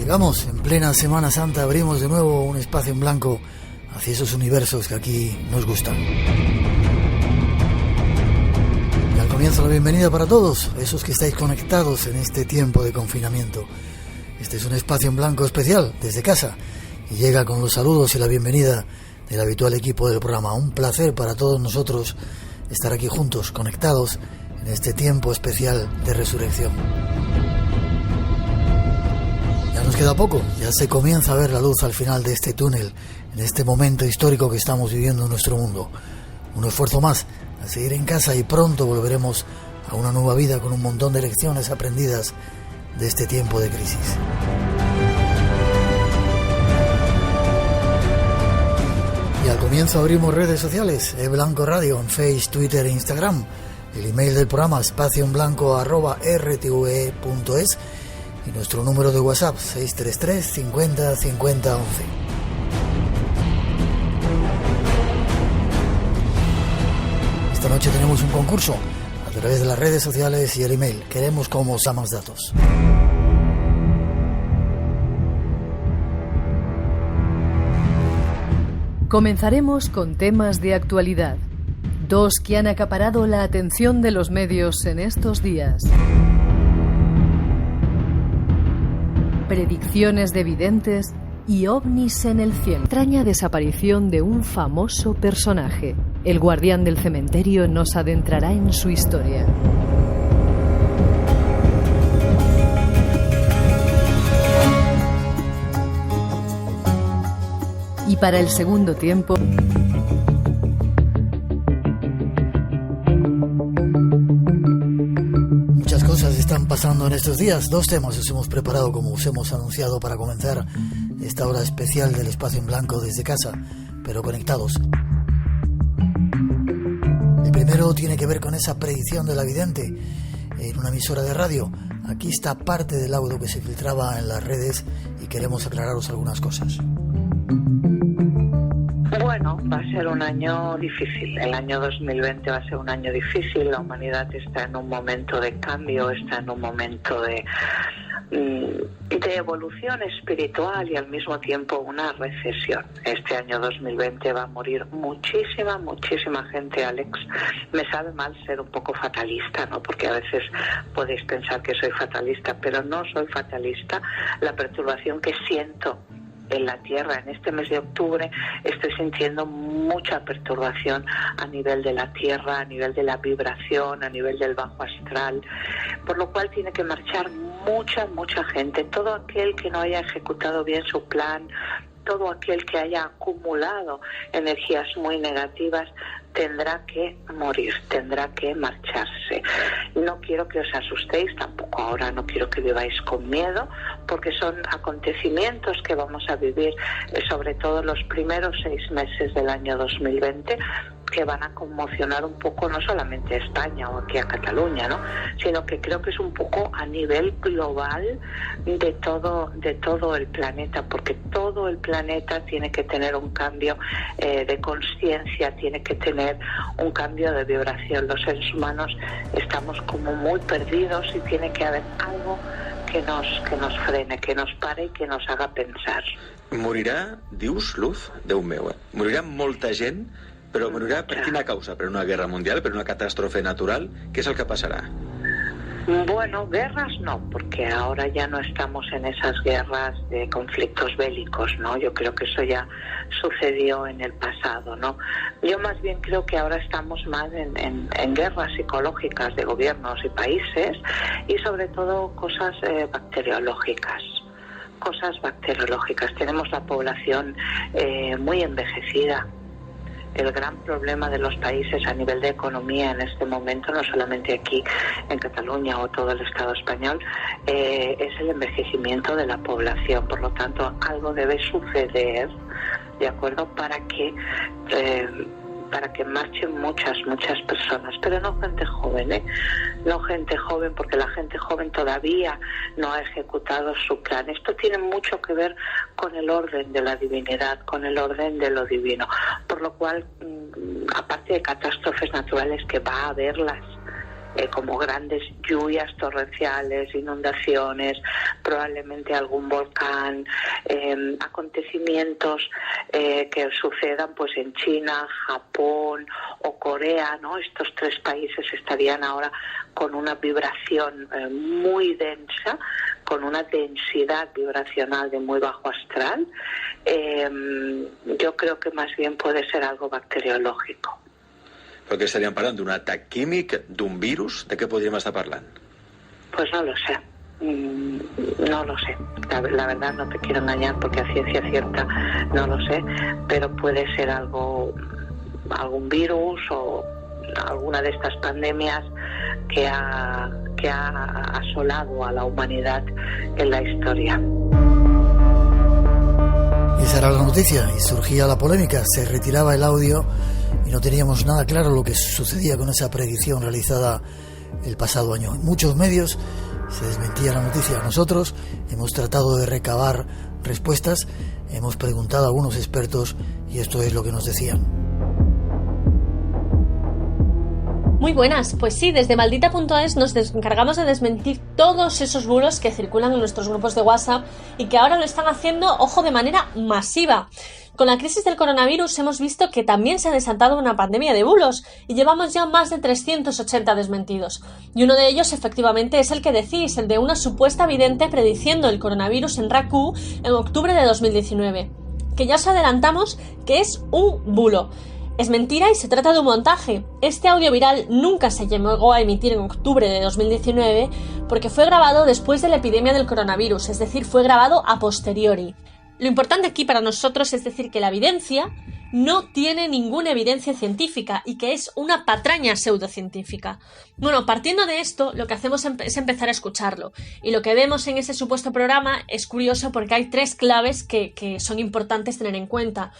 Llegamos en plena Semana Santa, abrimos de nuevo un espacio en blanco hacia esos universos que aquí nos gustan. Y al comienzo la bienvenida para todos, esos que estáis conectados en este tiempo de confinamiento. Este es un espacio en blanco especial desde casa y llega con los saludos y la bienvenida del habitual equipo del programa. Un placer para todos nosotros estar aquí juntos, conectados en este tiempo especial de resurrección. Ya nos queda poco, ya se comienza a ver la luz al final de este túnel, en este momento histórico que estamos viviendo en nuestro mundo. Un esfuerzo más a seguir en casa y pronto volveremos a una nueva vida con un montón de lecciones aprendidas de este tiempo de crisis. Y al comienzo abrimos redes sociales, eBlanco Radio en Facebook, Twitter e Instagram. El email del programa espacioenblanco@rtve.es y nuestro número de WhatsApp 633 50 50 11. Esta noche tenemos un concurso a través de las redes sociales y el email. Queremos cómo os más datos. Comenzaremos con temas de actualidad, dos que han acaparado la atención de los medios en estos días. Predicciones de videntes y ovnis en el cielo. Extraña desaparición de un famoso personaje. El guardián del cementerio nos adentrará en su historia. Y para el segundo tiempo, muchas cosas están pasando en estos días. Dos temas os hemos preparado, como os hemos anunciado, para comenzar esta hora especial del espacio en blanco desde casa, pero conectados. El primero tiene que ver con esa predicción de la vidente en una emisora de radio. Aquí está parte del audio que se filtraba en las redes y queremos aclararos algunas cosas. Bueno, va a ser un año difícil. El año 2020 va a ser un año difícil. La humanidad está en un momento de cambio, está en un momento de evolución espiritual y al mismo tiempo una recesión. Este año 2020 va a morir muchísima gente, Alex. Me sabe mal ser un poco fatalista, ¿no? Porque a veces podéis pensar que soy fatalista, pero no soy fatalista. La perturbación que siento en la Tierra en este mes de octubre, estoy sintiendo mucha perturbación a nivel de la Tierra, a nivel de la vibración, a nivel del bajo astral, por lo cual tiene que marchar mucha gente. Todo aquel que no haya ejecutado bien su plan, todo aquel que haya acumulado energías muy negativas, tendrá que morir, tendrá que marcharse. No quiero que os asustéis, tampoco ahora no quiero que viváis con miedo, porque son acontecimientos que vamos a vivir, sobre todo los primeros 6 meses del año 2020, que van a conmocionar un poco no solamente a España o aquí a Cataluña, ¿no? Sino que creo que es un poco a nivel global de todo el planeta, porque todo el planeta tiene que tener un cambio de conciencia, tiene que tener un cambio de vibración. Los seres humanos estamos como muy perdidos y tiene que haber algo que nos frene, que nos pare y que nos haga pensar. Morirà, dius, Luz, Déu meu, morirà molta gent, però morirà per quina causa? Per una guerra mundial, per una catástrofe natural? Què és el que passarà? Bueno, guerras no, porque ahora ya no estamos en esas guerras de conflictos bélicos, ¿no? Yo creo que eso ya sucedió en el pasado, ¿no? Yo más bien creo que ahora estamos más en guerras psicológicas de gobiernos y países y sobre todo cosas bacteriológicas. Tenemos la población muy envejecida. El gran problema de los países a nivel de economía en este momento, no solamente aquí en Cataluña o todo el Estado español, es el envejecimiento de la población. Por lo tanto, algo debe suceder, ¿de acuerdo?, para que marchen muchas personas, pero no gente joven, no gente joven, porque la gente joven todavía no ha ejecutado su plan. Esto tiene mucho que ver con el orden de la divinidad, con el orden de lo divino, por lo cual, aparte de catástrofes naturales que va a haberlas como grandes lluvias torrenciales, inundaciones, probablemente algún volcán, acontecimientos que sucedan pues en China, Japón o Corea, ¿no? Estos 3 países estarían ahora con una vibración muy densa, con una densidad vibracional de muy bajo astral. Yo creo que más bien puede ser algo bacteriológico. Perquè estaríem parlant d'un atac químic, d'un virus, de què podríem estar parlant? Pues no lo sé. No lo sé. La verdad no te quiero engañar porque a ciencia cierta no lo sé, pero puede ser algún virus o alguna de estas pandemias que ha asolado a la humanidad en la historia. Esa era la noticia y surgía la polémica. Se retiraba el audio y no teníamos nada claro lo que sucedía con esa predicción realizada el pasado año. En muchos medios se desmentía la noticia. Nosotros hemos tratado de recabar respuestas, hemos preguntado a algunos expertos y esto es lo que nos decían. Muy buenas, pues sí, desde maldita.es nos encargamos de desmentir todos esos bulos que circulan en nuestros grupos de WhatsApp y que ahora lo están haciendo, ojo, de manera masiva. Con la crisis del coronavirus hemos visto que también se ha desatado una pandemia de bulos y llevamos ya más de 380 desmentidos. Y uno de ellos efectivamente es el que decís, el de una supuesta vidente prediciendo el coronavirus en RAC-U en octubre de 2019. Que ya os adelantamos que es un bulo. Es mentira y se trata de un montaje. Este audio viral nunca se llegó a emitir en octubre de 2019 porque fue grabado después de la epidemia del coronavirus, es decir, fue grabado a posteriori. Lo importante aquí para nosotros es decir que la evidencia no tiene ninguna evidencia científica y que es una patraña pseudocientífica. Bueno, partiendo de esto, lo que hacemos es empezar a escucharlo. Y lo que vemos en ese supuesto programa es curioso porque hay 3 claves que son importantes tener en cuenta.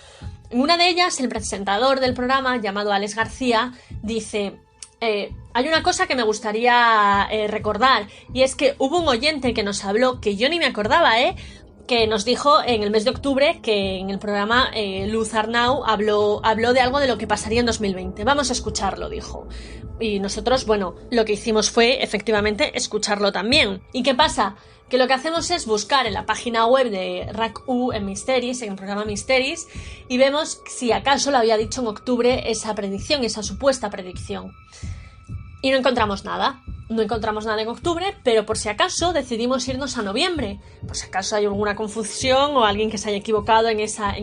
En una de ellas, el presentador del programa, llamado Alex García, dice: hay una cosa que me gustaría recordar, y es que hubo un oyente que nos habló, que yo ni me acordaba, que nos dijo en el mes de octubre que en el programa Luz Arnau habló de algo de lo que pasaría en 2020. Vamos a escucharlo, dijo. Y nosotros, bueno, lo que hicimos fue efectivamente escucharlo también. ¿Y qué pasa? Que lo que hacemos es buscar en la página web de RAC-U en Mysteries, en el programa Mysteries, y vemos si acaso lo había dicho en octubre esa predicción, esa supuesta predicción. Y no encontramos nada. No encontramos nada en octubre, pero por si acaso decidimos irnos a noviembre. Por si acaso hay alguna confusión o alguien que se haya equivocado en esa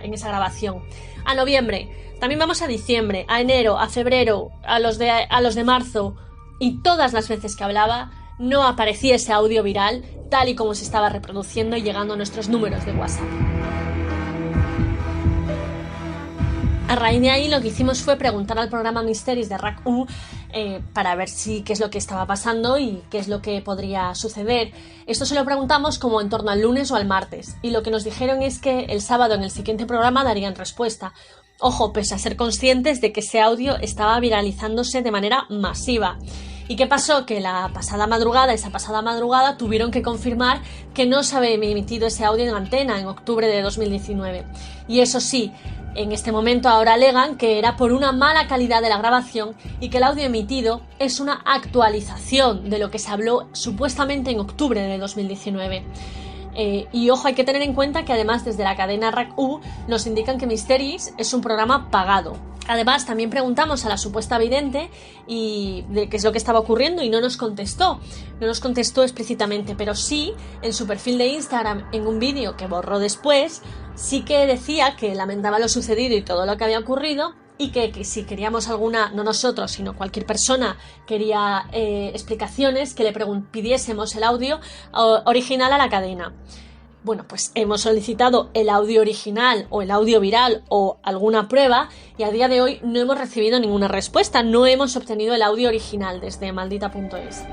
grabación. A noviembre. También vamos a diciembre, a enero, a febrero, a los de marzo. Y todas las veces que hablaba no aparecía ese audio viral tal y como se estaba reproduciendo y llegando a nuestros números de WhatsApp. A raíz de ahí lo que hicimos fue preguntar al programa Mysteries de RAC-U para ver qué es lo que estaba pasando y qué es lo que podría suceder. Esto se lo preguntamos como en torno al lunes o al martes, y lo que nos dijeron es que el sábado en el siguiente programa darían respuesta. Ojo, pese a ser conscientes de que ese audio estaba viralizándose de manera masiva. ¿Y qué pasó? Que esa pasada madrugada tuvieron que confirmar que no se había emitido ese audio en antena en octubre de 2019. Y eso sí, en este momento ahora alegan que era por una mala calidad de la grabación y que el audio emitido es una actualización de lo que se habló supuestamente en octubre de 2019. Y ojo, hay que tener en cuenta que además desde la cadena RAC-U nos indican que Mysteries es un programa pagado. Además, también preguntamos a la supuesta vidente de qué es lo que estaba ocurriendo y no nos contestó explícitamente, pero sí, en su perfil de Instagram, en un vídeo que borró después, sí que decía que lamentaba lo sucedido y todo lo que había ocurrido y que si queríamos alguna, no nosotros, sino cualquier persona quería explicaciones, que le pidiésemos el audio original a la cadena. Bueno, pues hemos solicitado el audio original o el audio viral o alguna prueba y a día de hoy no hemos recibido ninguna respuesta, no hemos obtenido el audio original desde maldita.es.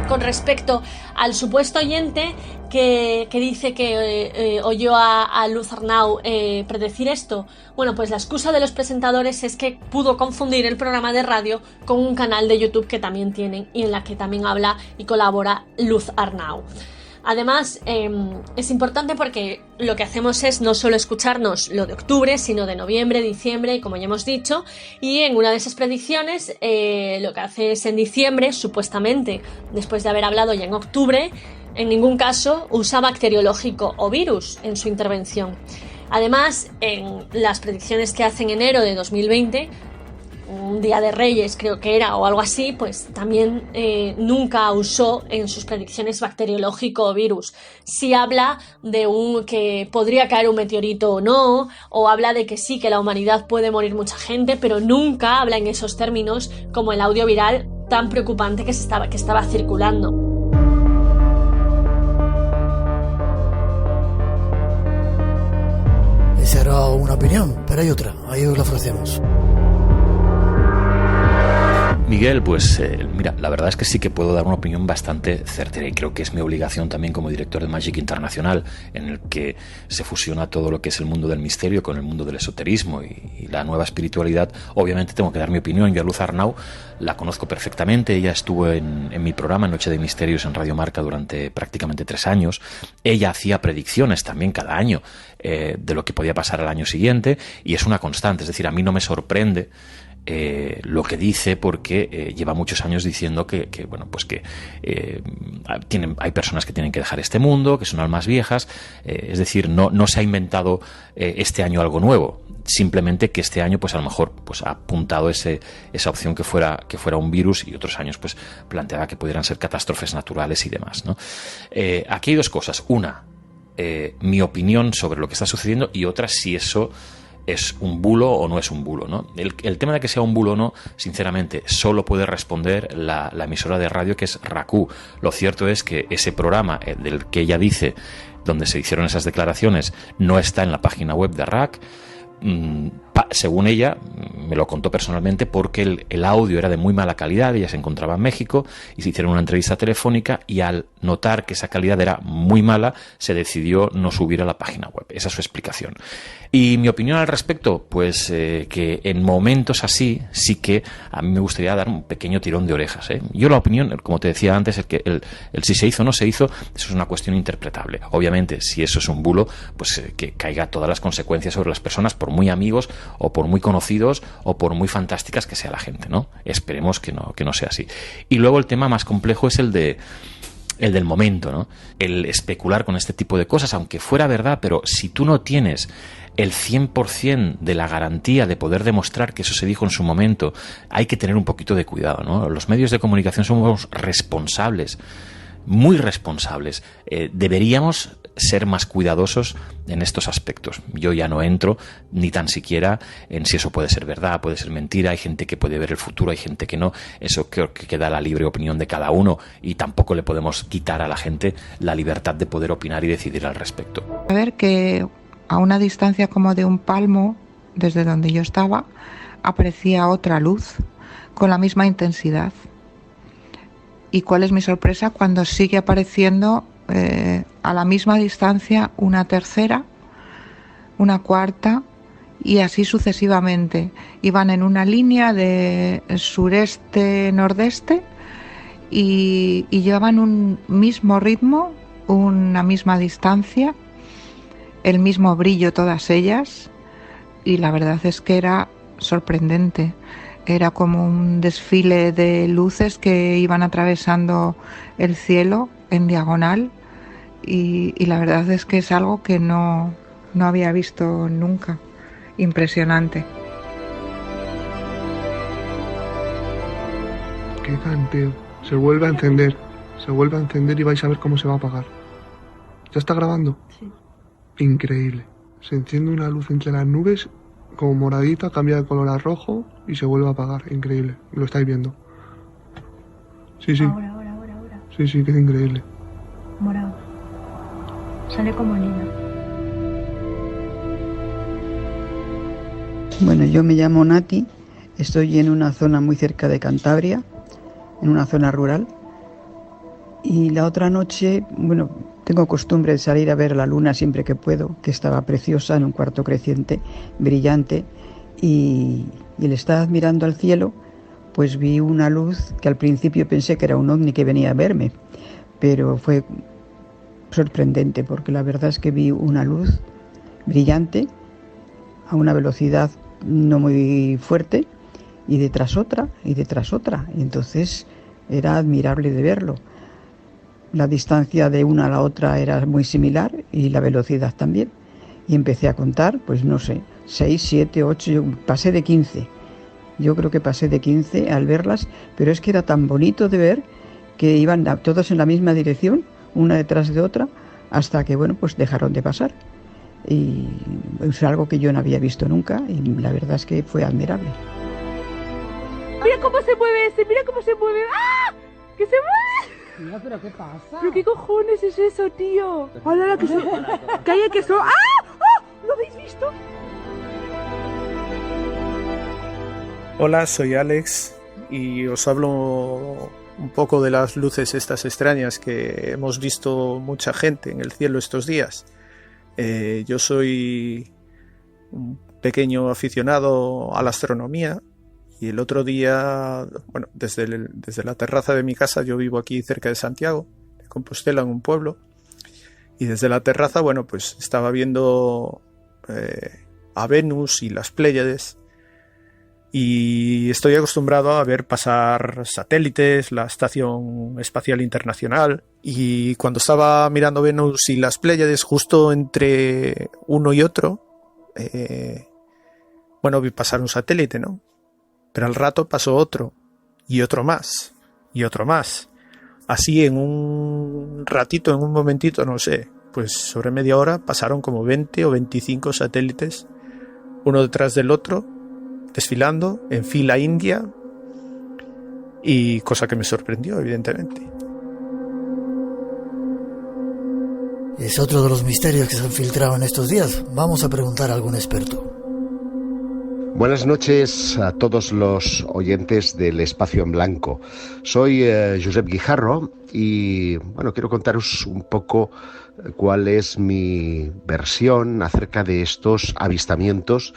Con respecto al supuesto oyente que dice que oyó a Luz Arnau predecir esto, bueno, pues la excusa de los presentadores es que pudo confundir el programa de radio con un canal de YouTube que también tienen y en la que también habla y colabora Luz Arnau. Además, es importante porque lo que hacemos es no solo escucharnos lo de octubre, sino de noviembre, diciembre, y como ya hemos dicho, y en una de esas predicciones lo que hace es en diciembre, supuestamente, después de haber hablado ya en octubre, en ningún caso usa bacteriológico o virus en su intervención. Además, en las predicciones que hace en enero de 2020, un día de Reyes creo que era o algo así, pues también nunca usó en sus predicciones bacteriológico o virus. Sí habla de que podría caer un meteorito o no, o habla de que sí, que la humanidad puede morir mucha gente, pero nunca habla en esos términos como el audio viral tan preocupante que estaba circulando. Esa era una opinión, pero hay otra, ahí os la ofrecemos. Miguel, pues mira, la verdad es que sí que puedo dar una opinión bastante certera y creo que es mi obligación también como director de Magic Internacional, en el que se fusiona todo lo que es el mundo del misterio con el mundo del esoterismo y la nueva espiritualidad. Obviamente tengo que dar mi opinión. Yo a Luz Arnau la conozco perfectamente. Ella estuvo en mi programa Noche de Misterios en Radio Marca durante prácticamente 3 años. Ella hacía predicciones también cada año de lo que podía pasar al año siguiente y es una constante. Es decir, a mí no me sorprende lo que dice porque lleva muchos años diciendo que hay personas que tienen que dejar este mundo, que son almas viejas, es decir, no se ha inventado este año algo nuevo, simplemente que este año pues a lo mejor pues ha apuntado esa opción que fuera un virus y otros años pues planteaba que pudieran ser catástrofes naturales y demás, ¿no? Aquí hay 2 cosas, una, mi opinión sobre lo que está sucediendo y otra si eso es un bulo o no es un bulo, ¿no? El tema de que sea un bulo o no, sinceramente, solo puede responder la emisora de radio que es RACU. Lo cierto es que ese programa del que ella dice, donde se hicieron esas declaraciones, no está en la página web de RAC. Según ella, me lo contó personalmente, porque el audio era de muy mala calidad. Ella se encontraba en México y se hicieron una entrevista telefónica y al notar que esa calidad era muy mala, se decidió no subir a la página web. Esa es su explicación. Y mi opinión al respecto, pues que en momentos así sí que a mí me gustaría dar un pequeño tirón de orejas, ¿eh? Yo la opinión, como te decía antes, el si se hizo o no se hizo, eso es una cuestión interpretable. Obviamente, si eso es un bulo, pues que caiga todas las consecuencias sobre las personas, por muy amigos o por muy conocidos o por muy fantásticas que sea la gente, ¿no? Esperemos que no sea así. Y luego el tema más complejo es el del momento, ¿no? El especular con este tipo de cosas, aunque fuera verdad, pero si tú no tienes el 100% de la garantía de poder demostrar que eso se dijo en su momento, hay que tener un poquito de cuidado, ¿no? Los medios de comunicación somos responsables, muy responsables. Deberíamos ser más cuidadosos en estos aspectos. Yo ya no entro ni tan siquiera en si eso puede ser verdad, puede ser mentira. Hay gente que puede ver el futuro, hay gente que no. Eso creo que queda a la libre opinión de cada uno y tampoco le podemos quitar a la gente la libertad de poder opinar y decidir al respecto. A ver, que a una distancia como de un palmo desde donde yo estaba aparecía otra luz con la misma intensidad. ¿Y cuál es mi sorpresa? Cuando sigue apareciendo a la misma distancia una tercera, una cuarta y así sucesivamente. Iban en una línea de sureste-nordeste y llevaban un mismo ritmo, una misma distancia, el mismo brillo todas ellas, y la verdad es que era sorprendente. Era como un desfile de luces que iban atravesando el cielo en diagonal y la verdad es que es algo que no había visto nunca. Impresionante. Qué canteo. Se vuelve a encender y vais a ver cómo se va a apagar. ¿Ya está grabando? Sí. Increíble. Se enciende una luz entre las nubes como moradita, cambia de color a rojo y se vuelve a apagar. Increíble. Lo estáis viendo. Sí. Ahora. Sí, que es increíble. Morado. Sale como niña. Bueno, yo me llamo Nati. Estoy en una zona muy cerca de Cantabria, en una zona rural. Y la otra noche, bueno, tengo costumbre de salir a ver la luna siempre que puedo, que estaba preciosa en un cuarto creciente, brillante, y al estar mirando al cielo, pues vi una luz que al principio pensé que era un ovni que venía a verme, pero fue sorprendente, porque la verdad es que vi una luz brillante a una velocidad no muy fuerte, y detrás otra, y detrás otra. Y entonces era admirable de verlo. La distancia de una a la otra era muy similar y la velocidad también. Y empecé a contar, pues no sé, 6, 7, 8, yo pasé de 15. Yo creo que pasé de 15 al verlas, pero es que era tan bonito de ver que iban todos en la misma dirección, una detrás de otra, hasta que, bueno, pues dejaron de pasar. Y es algo que yo no había visto nunca y la verdad es que fue admirable. Mira cómo se mueve ese, mira cómo se mueve. ¡Ah! ¡Que se mueve! Mira, pero ¿qué pasa? ¿Pero qué cojones es eso, tío? ¡Hola, que son! ¡Calla, que son! ¡Ah! ¡Ah! ¿Lo habéis visto? Hola, soy Alex y os hablo un poco de las luces estas extrañas que hemos visto mucha gente en el cielo estos días. Yo soy un pequeño aficionado a la astronomía y el otro día, bueno, desde la terraza de mi casa, yo vivo aquí cerca de Santiago, de Compostela, en un pueblo, y desde la terraza, bueno, pues estaba viendo a Venus y las Pléyades, y estoy acostumbrado a ver pasar satélites, la Estación Espacial Internacional, y cuando estaba mirando Venus y las Pléyades, justo entre uno y otro, bueno, vi pasar un satélite, ¿no? Pero al rato pasó otro, y otro más, y otro más. Así en un ratito, en un momentito, no sé, pues sobre media hora pasaron como 20 o 25 satélites, uno detrás del otro, desfilando en fila india, y cosa que me sorprendió, evidentemente. Es otro de los misterios que se han filtrado en estos días. Vamos a preguntar a algún experto. Buenas noches a todos los oyentes del Espacio en Blanco. Soy Josep Guijarro y bueno, quiero contaros un poco cuál es mi versión acerca de estos avistamientos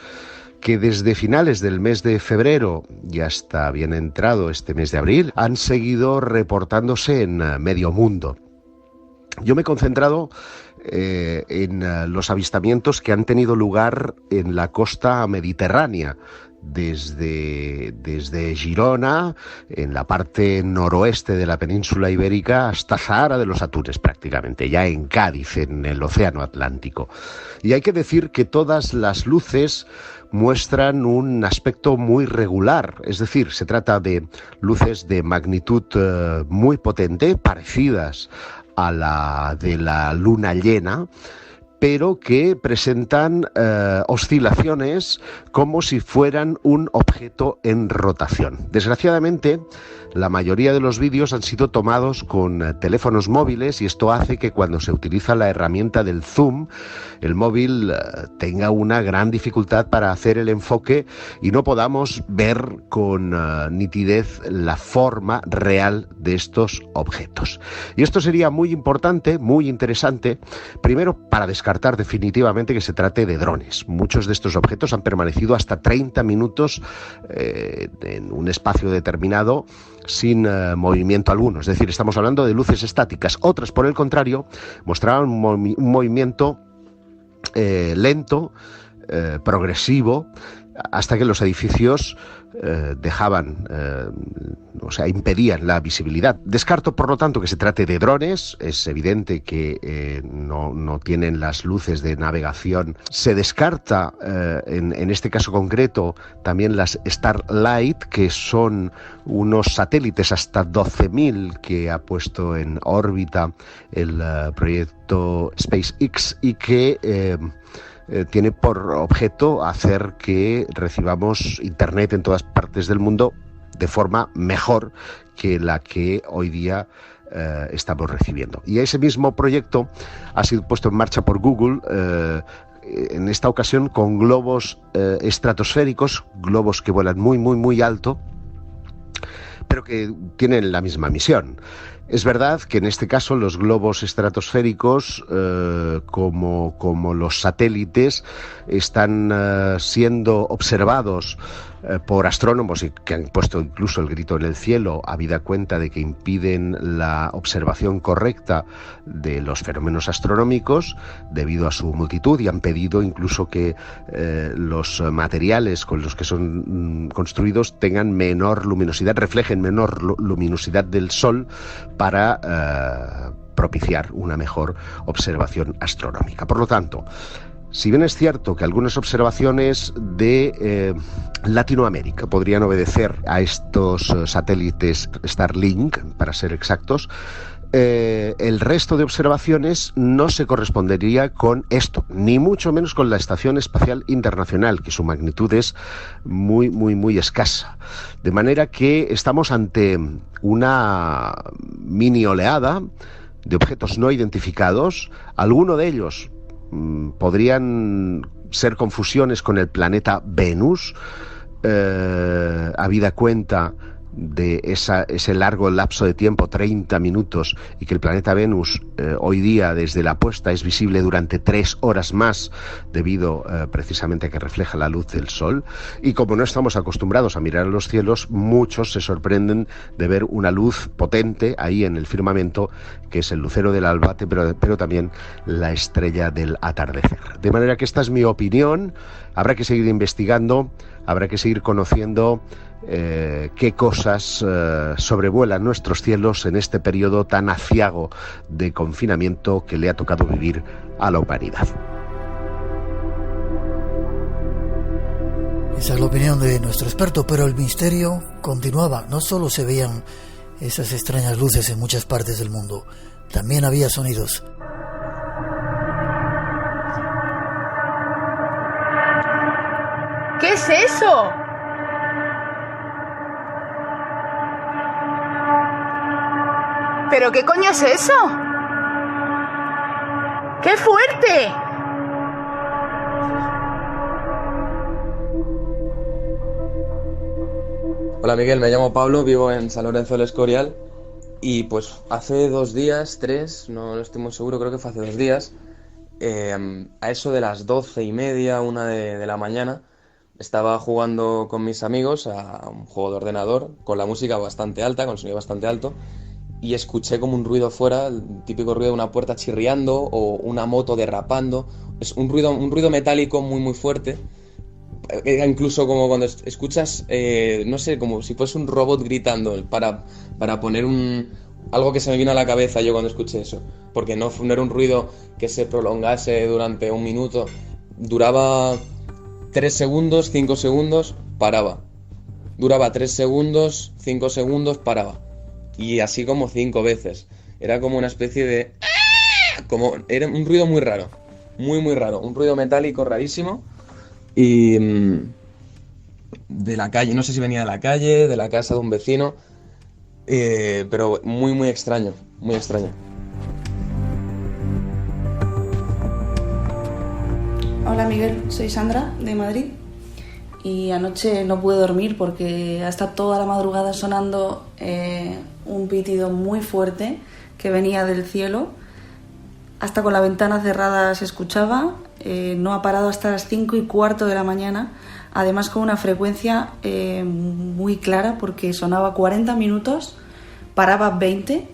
que desde finales del mes de febrero y hasta bien entrado este mes de abril han seguido reportándose en medio mundo. Yo me he concentrado en los avistamientos que han tenido lugar en la costa mediterránea, desde Girona, en la parte noroeste de la península ibérica, hasta Sahara de los Atunes prácticamente, ya en Cádiz, en el Océano Atlántico. Y hay que decir que todas las luces muestran un aspecto muy regular, es decir, se trata de luces de magnitud muy potente, parecidas a la de la luna llena, pero que presentan oscilaciones como si fueran un objeto en rotación. Desgraciadamente, la mayoría de los vídeos han sido tomados con teléfonos móviles y esto hace que cuando se utiliza la herramienta del zoom, el móvil tenga una gran dificultad para hacer el enfoque y no podamos ver con nitidez la forma real de estos objetos. Y esto sería muy importante, muy interesante, primero para descartar definitivamente que se trate de drones. Muchos de estos objetos han permanecido hasta 30 minutos en un espacio determinado sin movimiento alguno, es decir, estamos hablando de luces estáticas. Otras, por el contrario, mostraban un movimiento lento, progresivo, hasta que los edificios impedían la visibilidad. Descarto, por lo tanto, que se trate de drones. Es evidente que no tienen las luces de navegación. Se descarta, en este caso concreto, también las Starlight, que son unos satélites hasta 12.000 que ha puesto en órbita el proyecto SpaceX y que tiene por objeto hacer que recibamos internet en todas partes del mundo de forma mejor que la que hoy día estamos recibiendo. Y ese mismo proyecto ha sido puesto en marcha por Google, en esta ocasión con globos estratosféricos, globos que vuelan muy, muy, muy alto, pero que tienen la misma misión. Es verdad que en este caso los globos estratosféricos, como los satélites, están siendo observados por astrónomos y que han puesto incluso el grito en el cielo, habida cuenta de que impiden la observación correcta de los fenómenos astronómicos debido a su multitud, y han pedido incluso que los materiales con los que son construidos tengan menor luminosidad, reflejen menor luminosidad del Sol para propiciar una mejor observación astronómica. Por lo tanto, si bien es cierto que algunas observaciones de Latinoamérica podrían obedecer a estos satélites Starlink, para ser exactos, el resto de observaciones no se correspondería con esto, ni mucho menos con la Estación Espacial Internacional, que su magnitud es muy, muy, muy escasa. De manera que estamos ante una mini oleada de objetos no identificados. Alguno de ellos podrían ser confusiones con el planeta Venus, habida cuenta de ese largo lapso de tiempo, 30 minutos, y que el planeta Venus hoy día desde la puesta es visible durante 3 horas más debido precisamente a que refleja la luz del Sol. Y como no estamos acostumbrados a mirar a los cielos, muchos se sorprenden de ver una luz potente ahí en el firmamento, que es el lucero del albate, pero también la estrella del atardecer. De manera que esta es mi opinión. Habrá que seguir investigando, habrá que seguir conociendo qué cosas sobrevuelan nuestros cielos en este periodo tan aciago de confinamiento que le ha tocado vivir a la humanidad. Esa es la opinión de nuestro experto, pero el misterio continuaba. No solo se veían esas extrañas luces en muchas partes del mundo, también había sonidos. ¿Qué es eso? ¿Pero qué coño es eso? ¡Qué fuerte! Hola Miguel, me llamo Pablo, vivo en San Lorenzo del Escorial y pues hace 2 días, 3, no estoy muy seguro, creo que fue hace 2 días, a eso de las 12:30, 1 de la mañana, estaba jugando con mis amigos a un juego de ordenador con la música bastante alta, con el sonido bastante alto, y escuché como un ruido fuera, el típico ruido de una puerta chirriando o una moto derrapando. Es un ruido metálico muy muy fuerte. Incluso como cuando escuchas, no sé, como si fuese un robot gritando para poner algo que se me vino a la cabeza yo cuando escuché eso. Porque no era un ruido que se prolongase durante 1 minuto. Duraba 3 segundos, 5 segundos, paraba. Duraba 3 segundos, 5 segundos, paraba. Y así como 5 veces. Era como una especie de... Era un ruido muy raro. Muy muy raro. Un ruido metálico rarísimo. Y... de la calle. No sé si venía de la calle, de la casa de un vecino. Pero muy muy extraño. Muy extraño. Hola Miguel, soy Sandra de Madrid. Y anoche no pude dormir porque hasta toda la madrugada sonando un pitido muy fuerte que venía del cielo. Hasta con la ventana cerrada se escuchaba. No ha parado hasta las 5:15 de la mañana. Además con una frecuencia muy clara porque sonaba 40 minutos, paraba 20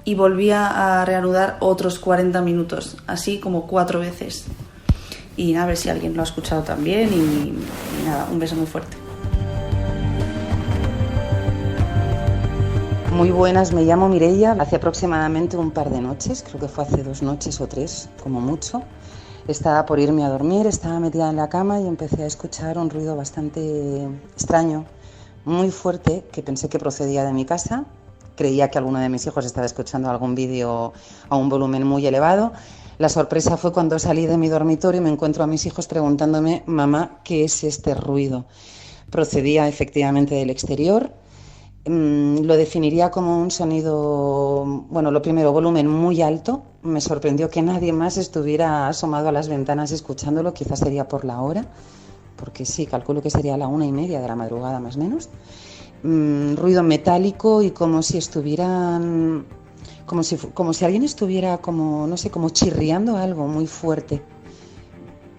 y volvía a reanudar otros 40 minutos. Así como 4 veces. Y a ver si alguien lo ha escuchado también y nada, un beso muy fuerte. Muy buenas, me llamo Mireia. Hace aproximadamente un par de noches, creo que fue hace 2 noches o 3, como mucho, estaba por irme a dormir, estaba metida en la cama y empecé a escuchar un ruido bastante extraño, muy fuerte, que pensé que procedía de mi casa. Creía que alguno de mis hijos estaba escuchando algún vídeo a un volumen muy elevado. La sorpresa fue cuando salí de mi dormitorio y me encuentro a mis hijos preguntándome: mamá, ¿qué es este ruido? Procedía efectivamente del exterior. Lo definiría como un sonido, bueno, lo primero, volumen muy alto. Me sorprendió que nadie más estuviera asomado a las ventanas escuchándolo, quizás sería por la hora, porque sí, calculo que sería la 1:30 de la madrugada más o menos. Ruido metálico y como si estuvieran como si alguien estuviera como, no sé, como chirriando algo muy fuerte.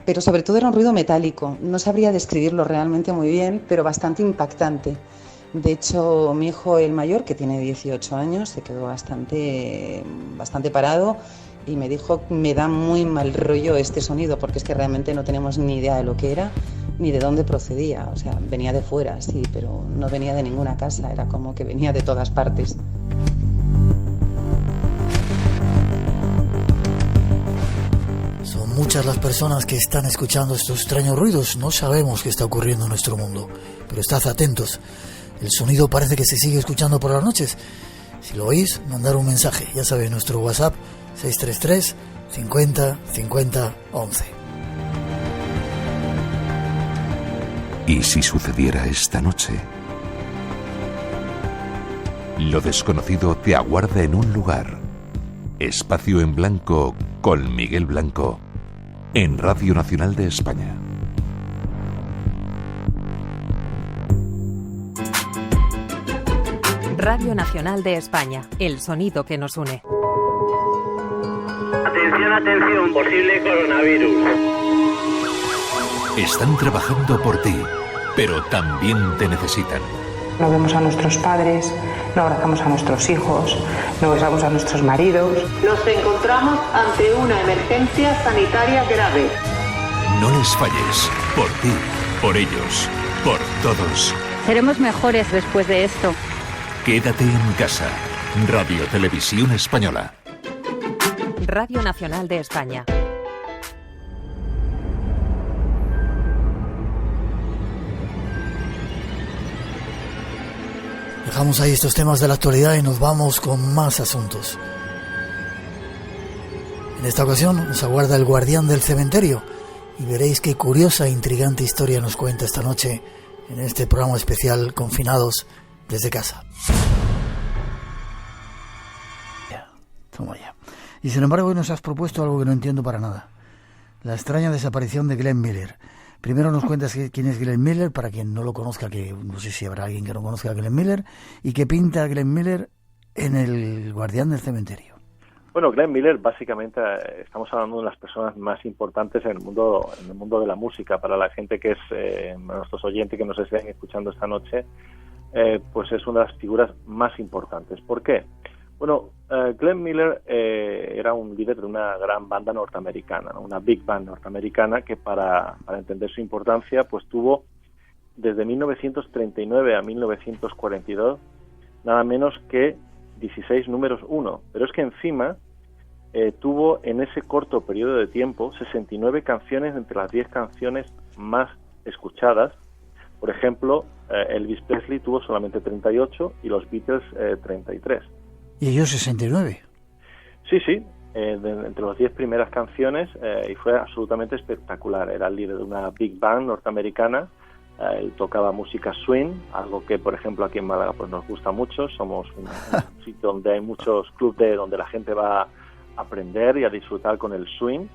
Pero sobre todo era un ruido metálico. No sabría describirlo realmente muy bien, pero bastante impactante. De hecho, mi hijo, el mayor, que tiene 18 años, se quedó bastante parado y me dijo, me da muy mal rollo este sonido, porque es que realmente no tenemos ni idea de lo que era ni de dónde procedía. O sea, venía de fuera, sí, pero no venía de ninguna casa, era como que venía de todas partes. Son muchas las personas que están escuchando estos extraños ruidos. No sabemos qué está ocurriendo en nuestro mundo, pero estad atentos. El sonido parece que se sigue escuchando por las noches. Si lo oís, mandar un mensaje. Ya sabéis, nuestro WhatsApp 633 50 50 11. ¿Y si sucediera esta noche? Lo desconocido te aguarda en un lugar. Espacio en Blanco con Miguel Blanco en Radio Nacional de España. Radio Nacional de España, el sonido que nos une. Atención, atención, posible coronavirus. Están trabajando por ti, pero también te necesitan. No vemos a nuestros padres, no abrazamos a nuestros hijos, no besamos a nuestros maridos. Nos encontramos ante una emergencia sanitaria grave. No les falles, por ti, por ellos, por todos. Seremos mejores después de esto. Quédate en casa. Radio Televisión Española. Radio Nacional de España. Dejamos ahí estos temas de la actualidad y nos vamos con más asuntos. En esta ocasión nos aguarda el guardián del cementerio y veréis qué curiosa e intrigante historia nos cuenta esta noche en este programa especial Confinados desde casa. Toma ya. Y sin embargo hoy nos has propuesto algo que no entiendo para nada. La extraña desaparición de Glenn Miller. Primero nos cuentas quién es Glenn Miller, para quien no lo conozca, que no sé si habrá alguien que no conozca a Glenn Miller, y qué pinta Glenn Miller en el guardián del cementerio. Bueno, Glenn Miller básicamente estamos hablando de las personas más importantes en el mundo de la música. Para la gente que es nuestros oyentes que nos estén escuchando esta noche, pues es una de las figuras más importantes. ¿Por qué? Bueno, Glenn Miller era un líder de una gran banda norteamericana, ¿no? Una big band norteamericana que para entender su importancia pues tuvo desde 1939 a 1942 nada menos que 16 números 1, pero es que encima tuvo en ese corto periodo de tiempo 69 canciones entre las 10 canciones más escuchadas. Por ejemplo, Elvis Presley tuvo solamente 38 y los Beatles 33. ¿Y ellos 69? Sí, entre las 10 primeras canciones, y fue absolutamente espectacular. Era el líder de una big band norteamericana. Él tocaba música swing, algo que, por ejemplo, aquí en Málaga pues nos gusta mucho. Somos un sitio donde hay muchos clubes donde la gente va a aprender y a disfrutar con el swing.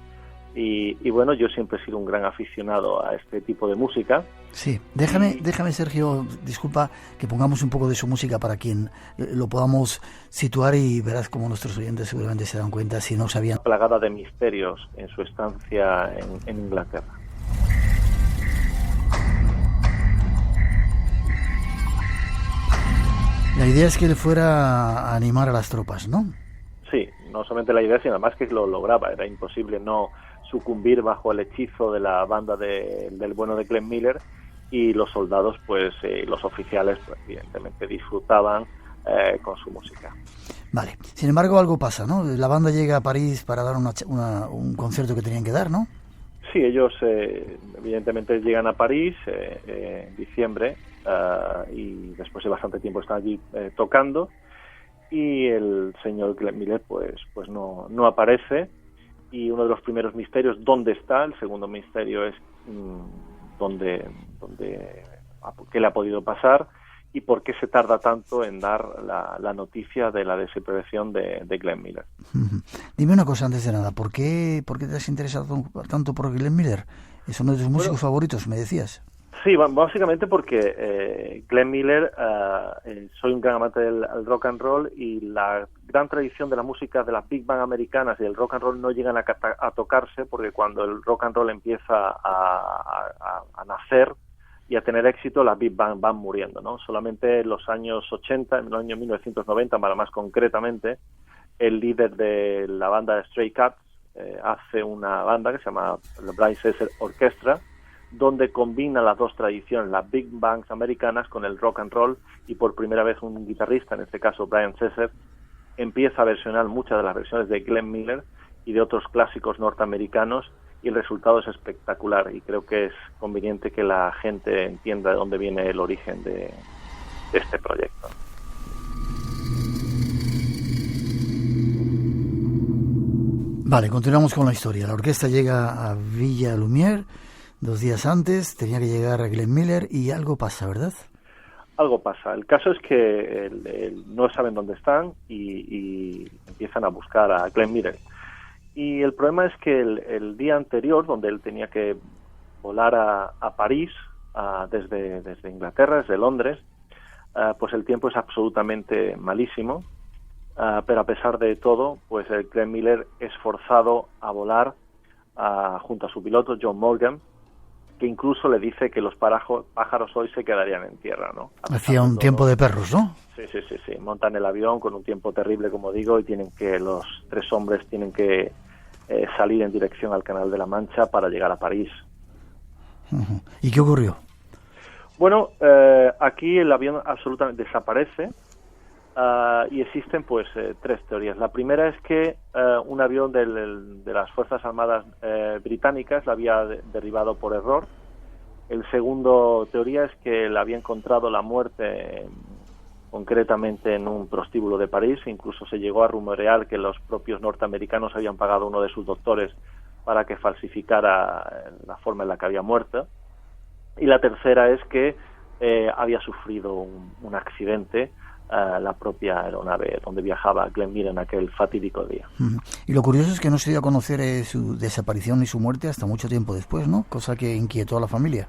Y bueno, yo siempre he sido un gran aficionado a este tipo de música. Sí, déjame Sergio, disculpa que pongamos un poco de su música para quien lo podamos situar y verás como nuestros oyentes seguramente se dan cuenta si no sabían. Plagada de misterios en su estancia en Inglaterra. La idea es que él fuera a animar a las tropas, ¿no? Sí, no solamente la idea, sino además que lo lograba. Era imposible no sucumbir bajo el hechizo de la banda del bueno de Glenn Miller, y los soldados, pues los oficiales, pues, evidentemente disfrutaban con su música. Vale. Sin embargo, algo pasa, ¿no? La banda llega a París para dar un concierto que tenían que dar, ¿no? Sí, ellos evidentemente llegan a París en diciembre y después de bastante tiempo están allí tocando, y el señor Glenn Miller pues no aparece. Y uno de los primeros misterios, ¿dónde está? El segundo misterio es qué le ha podido pasar y por qué se tarda tanto en dar la noticia de la desaparición de Glenn Miller. Dime una cosa antes de nada, ¿por qué te has interesado tanto por Glenn Miller? ¿Es uno de tus músicos favoritos, me decías? Sí, básicamente porque Glenn Miller, soy un gran amante del rock and roll, y la gran tradición de la música de las big band americanas y el rock and roll no llegan a tocarse, porque cuando el rock and roll empieza a nacer y a tener éxito, las big band van muriendo, ¿no? Solamente en los años 80, en el año 1990, para más concretamente, el líder de la banda Stray Cats hace una banda que se llama la Brian Setzer Orchestra, donde combina las dos tradiciones, las big bands americanas con el rock and roll, y por primera vez un guitarrista, en este caso Brian Setzer, empieza a versionar muchas de las versiones de Glenn Miller y de otros clásicos norteamericanos, y el resultado es espectacular, y creo que es conveniente que la gente entienda de dónde viene el origen de este proyecto. Vale, continuamos con la historia. La orquesta llega a Villa Lumière 2 días antes, tenía que llegar a Glenn Miller y algo pasa, ¿verdad? Algo pasa. El caso es que no saben dónde están y empiezan a buscar a Glenn Miller. Y el problema es que el día anterior, donde él tenía que volar a París, desde Inglaterra, desde Londres, pues el tiempo es absolutamente malísimo. Pero a pesar de todo, pues el Glenn Miller es forzado a volar junto a su piloto John Morgan, que incluso le dice que los pájaros hoy se quedarían en tierra, ¿no? Hacía un tiempo de perros, ¿no? Sí. Montan el avión con un tiempo terrible, como digo, y los 3 hombres tienen que salir en dirección al Canal de la Mancha para llegar a París. Uh-huh. ¿Y qué ocurrió? Bueno, aquí el avión absolutamente desaparece. Y existen pues 3 teorías. La primera es que un avión de las Fuerzas Armadas británicas la había derribado por error. El segundo teoría es que le había encontrado la muerte concretamente en un prostíbulo de París. Incluso se llegó a rumorear que los propios norteamericanos habían pagado a uno de sus doctores para que falsificara la forma en la que había muerto. Y la tercera es que había sufrido un accidente la propia aeronave donde viajaba Glenn Miller en aquel fatídico día. Y lo curioso es que no se dio a conocer su desaparición y su muerte hasta mucho tiempo después, ¿no? Cosa que inquietó a la familia.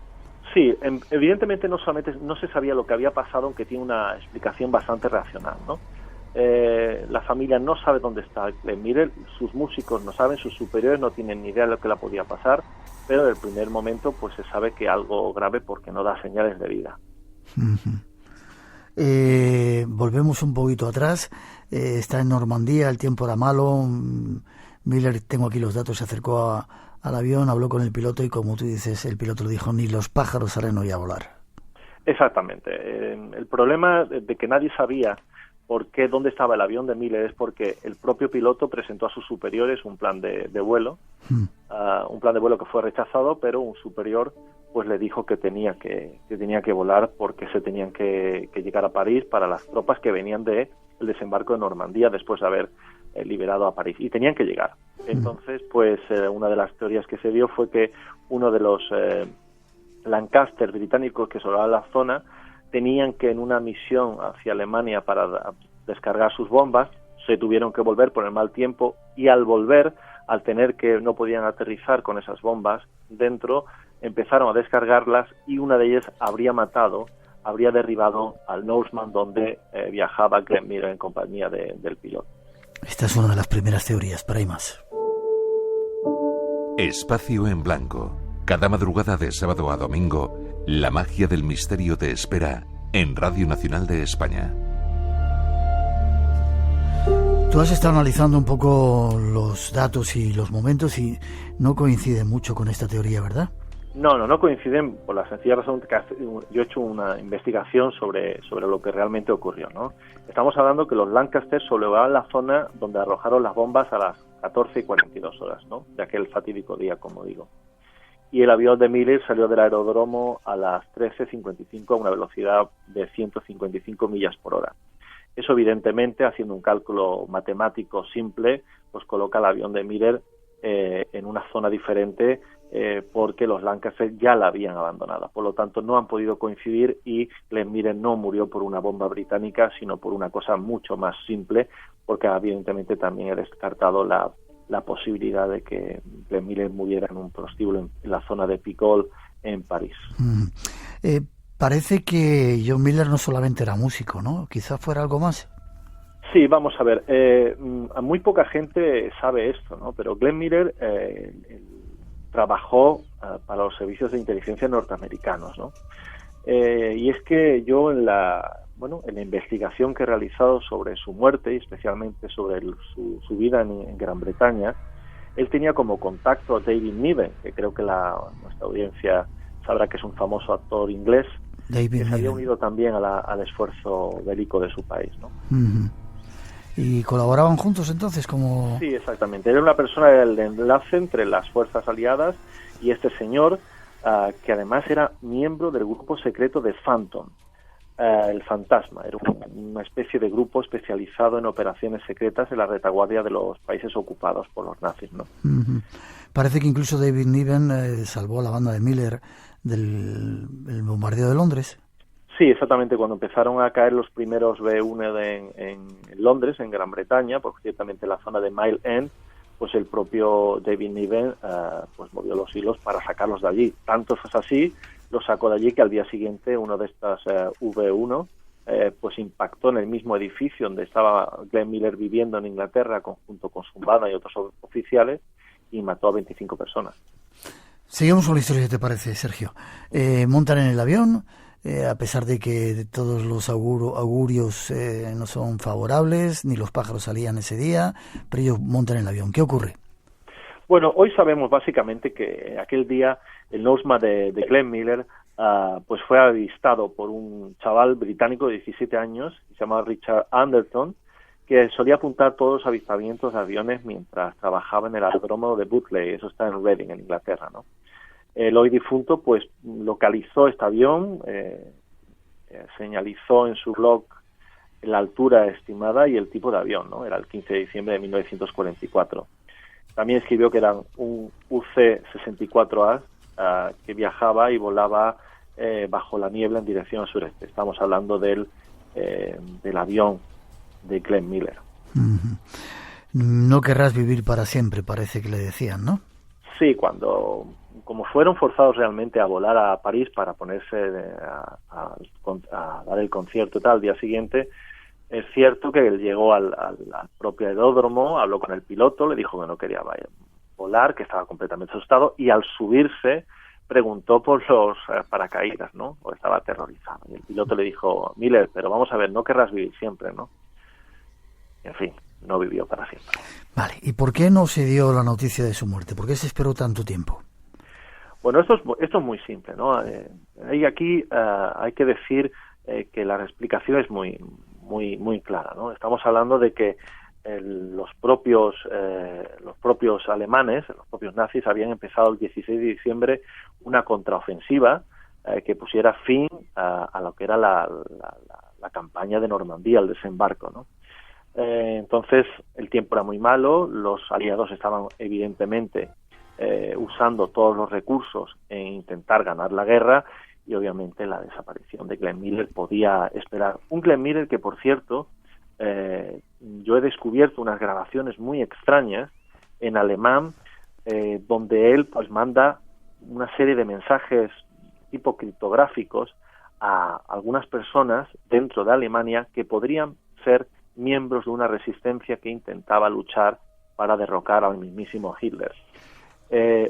Sí, evidentemente no solamente no se sabía lo que había pasado, aunque tiene una explicación bastante racional, ¿no? La familia no sabe dónde está Glenn Miller, sus músicos no saben, sus superiores no tienen ni idea de lo que le podía pasar, pero en el primer momento pues se sabe que algo grave porque no da señales de vida. Uh-huh. Volvemos un poquito atrás. Está en Normandía, el tiempo era malo. Miller, tengo aquí los datos, se acercó al avión, habló con el piloto y, como tú dices, el piloto le dijo: ni los pájaros salen hoy a volar. Exactamente. El problema de que nadie sabía dónde estaba el avión de Miller es porque el propio piloto presentó a sus superiores un plan de vuelo, un plan de vuelo que fue rechazado, pero un superior pues le dijo que tenía que volar porque se tenían que llegar a París para las tropas que venían del desembarco de Normandía después de haber liberado a París, y tenían que llegar. Entonces, pues una de las teorías que se dio fue que uno de los Lancaster británicos que sobrevolaban la zona tenían que, en una misión hacia Alemania para descargar sus bombas, se tuvieron que volver por el mal tiempo, y al volver, al tener que no podían aterrizar con esas bombas dentro, empezaron a descargarlas, y una de ellas habría derribado al Norseman, donde viajaba Glenn Miller en compañía del piloto. Esta es una de las primeras teorías, pero hay más. Espacio en Blanco. Cada madrugada de sábado a domingo, la magia del misterio te espera en Radio Nacional de España. Tú has estado analizando un poco los datos y los momentos y no coinciden mucho con esta teoría, ¿verdad? No coinciden, por la sencilla razón que yo he hecho una investigación sobre lo que realmente ocurrió, ¿no? Estamos hablando que los Lancaster sobrevolaban la zona donde arrojaron las bombas a las 14:42, ¿no?, de aquel fatídico día, como digo. Y el avión de Miller salió del aeródromo a las 13:55 a una velocidad de 155 millas por hora. Eso, evidentemente, haciendo un cálculo matemático simple, pues coloca el avión de Miller en una zona diferente, porque los Lancaster ya la habían abandonado. Por lo tanto, no han podido coincidir, y Glenn Miller no murió por una bomba británica, sino por una cosa mucho más simple, porque evidentemente también he descartado la posibilidad de que Glenn Miller muriera en un prostíbulo en la zona de Picol, en París. Parece que John Miller no solamente era músico, ¿no? Quizás fuera algo más. Sí, vamos a ver. Muy poca gente sabe esto, ¿no? Pero Glenn Miller trabajó para los servicios de inteligencia norteamericanos, ¿no? Y es que yo en la investigación que he realizado sobre su muerte y especialmente sobre su vida en Gran Bretaña, él tenía como contacto a David Niven, que creo que nuestra audiencia sabrá que es un famoso actor inglés, que se había unido también al esfuerzo bélico de su país, ¿no? ¿Y colaboraban juntos entonces como...? Sí, exactamente. Era una persona del enlace entre las fuerzas aliadas y este señor, que además era miembro del grupo secreto de Phantom, el Fantasma. Era una especie de grupo especializado en operaciones secretas en la retaguardia de los países ocupados por los nazis, ¿no? Parece que incluso David Niven salvó a la banda de Miller del bombardeo de Londres. Sí, exactamente. Cuando empezaron a caer los primeros B-1 en Londres, en Gran Bretaña, pues ciertamente en la zona de Mile End, pues el propio David Niven pues movió los hilos para sacarlos de allí. Tanto es así, los sacó de allí que al día siguiente uno de estas V1 pues impactó en el mismo edificio donde estaba Glenn Miller viviendo en Inglaterra junto con su banda y otros oficiales y mató a 25 personas. Sigamos con la historia, si te parece, Sergio. Montan en el avión, a pesar de que todos los augurios no son favorables, ni los pájaros salían ese día, pero ellos montan en el avión. ¿Qué ocurre? Bueno, hoy sabemos básicamente que aquel día el Nosma de Glenn Miller pues fue avistado por un chaval británico de 17 años, que se llamaba Richard Anderton, que solía apuntar todos los avistamientos de aviones mientras trabajaba en el aeródromo de Butley, eso está en Reading, en Inglaterra, ¿no? El hoy difunto pues localizó este avión, señalizó en su blog la altura estimada y el tipo de avión, ¿no? Era el 15 de diciembre de 1944. También escribió que era un UC-64A que viajaba y volaba bajo la niebla en dirección al sureste. Estamos hablando del avión de Glenn Miller. No querrás vivir para siempre, parece que le decían, ¿no? Sí, como fueron forzados realmente a volar a París para ponerse a dar el concierto y tal al día siguiente, es cierto que él llegó al propio aeródromo, habló con el piloto, le dijo que no quería volar, que estaba completamente asustado, y al subirse preguntó por los paracaídas, ¿no? O estaba aterrorizado. Y el piloto le dijo: Miller, pero vamos a ver, no querrás vivir siempre, ¿no? En fin, no vivió para siempre. Vale, ¿y por qué no se dio la noticia de su muerte? ¿Por qué se esperó tanto tiempo? Bueno, esto es muy simple, ¿no? Aquí hay que decir que la explicación es muy clara, ¿no? Estamos hablando de que los propios alemanes, los propios nazis, habían empezado el 16 de diciembre una contraofensiva que pusiera fin a lo que era la campaña de Normandía, el desembarco, ¿no? Entonces el tiempo era muy malo, los aliados estaban evidentemente usando todos los recursos en intentar ganar la guerra, y obviamente la desaparición de Glenn Miller podía esperar. Un Glenn Miller que, por cierto, yo he descubierto unas grabaciones muy extrañas en alemán, donde él pues manda una serie de mensajes tipo criptográficos a algunas personas dentro de Alemania que podrían ser miembros de una resistencia que intentaba luchar para derrocar al mismísimo Hitler.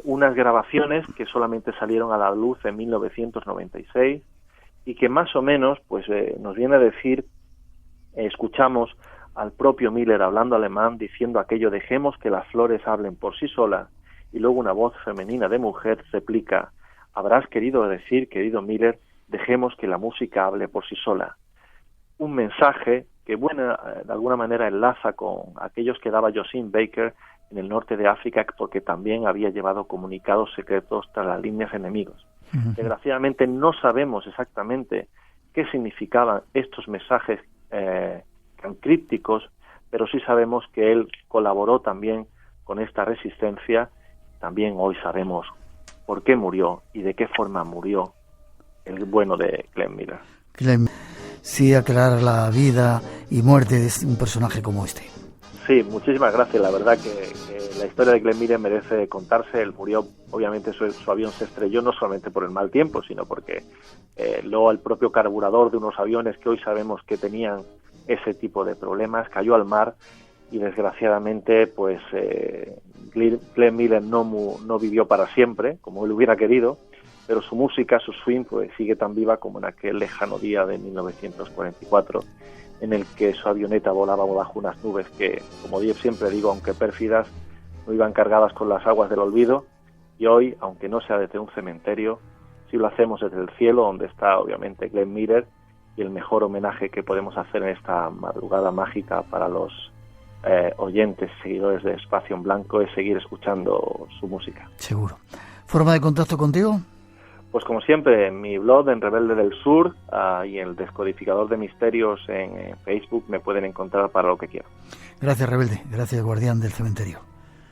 Unas grabaciones que solamente salieron a la luz en 1996 y que más o menos pues nos viene a decir, escuchamos al propio Miller hablando alemán diciendo aquello: dejemos que las flores hablen por sí solas, y luego una voz femenina de mujer replica: habrás querido decir, querido Miller, dejemos que la música hable por sí sola. Un mensaje que de alguna manera enlaza con aquellos que daba Josephine Baker en el norte de África, porque también había llevado comunicados secretos tras las líneas enemigas. Desgraciadamente no sabemos exactamente qué significaban estos mensajes tan crípticos, pero sí sabemos que él colaboró también con esta resistencia. También hoy sabemos por qué murió y de qué forma murió el bueno de Glenn Miller. Sí, aclarar la vida y muerte de un personaje como este. Sí, muchísimas gracias. La verdad que La historia de Glenn Miller merece contarse. Él murió, obviamente su avión se estrelló no solamente por el mal tiempo, sino porque luego el propio carburador de unos aviones que hoy sabemos que tenían ese tipo de problemas cayó al mar y desgraciadamente pues Glenn Miller no vivió para siempre como él hubiera querido, pero su música, su swing, pues sigue tan viva como en aquel lejano día de 1944 en el que su avioneta volaba bajo unas nubes que, como siempre digo, aunque pérfidas, no iban cargadas con las aguas del olvido. Y hoy, aunque no sea desde un cementerio, sí lo hacemos desde el cielo, donde está obviamente Glenn Miller, y el mejor homenaje que podemos hacer en esta madrugada mágica para los oyentes, seguidores de Espacio en Blanco, es seguir escuchando su música. Seguro. ¿Forma de contacto contigo? Pues como siempre, en mi blog en Rebelde del Sur y en el Descodificador de Misterios en Facebook me pueden encontrar para lo que quieran. Gracias, Rebelde. Gracias, guardián del cementerio.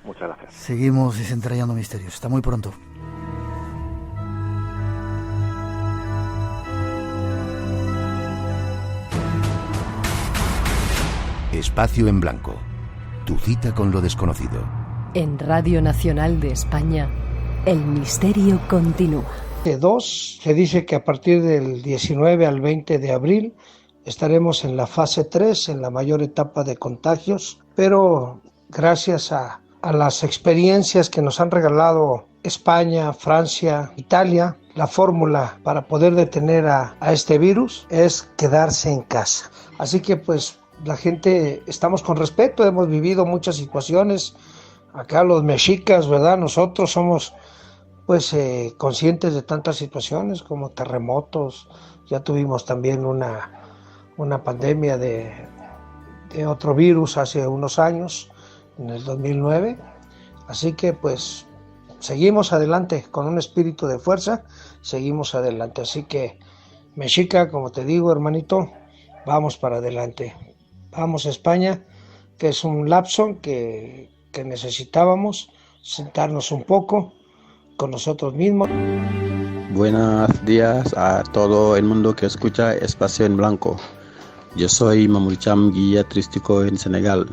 Muchas gracias. Seguimos desentrañando misterios. Hasta muy pronto. Espacio en Blanco. Tu cita con lo desconocido. En Radio Nacional de España, el misterio continúa. Se dice que a partir del 19 al 20 de abril estaremos en la fase 3, en la mayor etapa de contagios, pero gracias a las experiencias que nos han regalado España, Francia, Italia, la fórmula para poder detener a este virus es quedarse en casa. Así que pues la gente estamos con respeto, hemos vivido muchas situaciones, acá los mexicas, ¿verdad? Nosotros somos pues conscientes de tantas situaciones como terremotos, ya tuvimos también una pandemia de otro virus hace unos años, en el 2009, así que pues seguimos adelante con un espíritu de fuerza, seguimos adelante, así que mexica, como te digo hermanito, vamos para adelante, vamos a España, que es un lapso que necesitábamos sentarnos un poco con nosotros mismos. Buenos días a todo el mundo que escucha Espacio en Blanco. Yo soy Mamuricham, guía turístico en Senegal.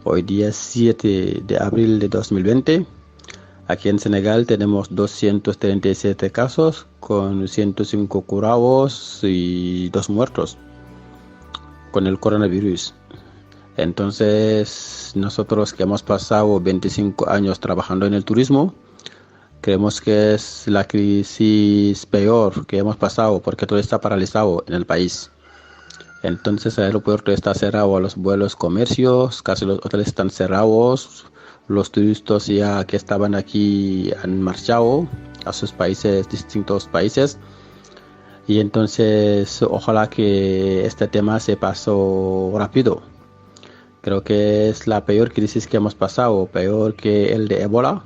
Hoy día 7 de abril de 2020. Aquí en Senegal tenemos 237 casos con 105 curados y 2 muertos con el coronavirus. Entonces, nosotros que hemos pasado 25 años trabajando en el turismo, creemos que es la crisis peor que hemos pasado porque todo está paralizado en el país. Entonces el aeropuerto está cerrado, los vuelos, comercios, casi los hoteles están cerrados, los turistas ya que estaban aquí han marchado a sus países, distintos países. Y entonces ojalá que este tema se pasó rápido. Creo que es la peor crisis que hemos pasado, peor que el de Ébola.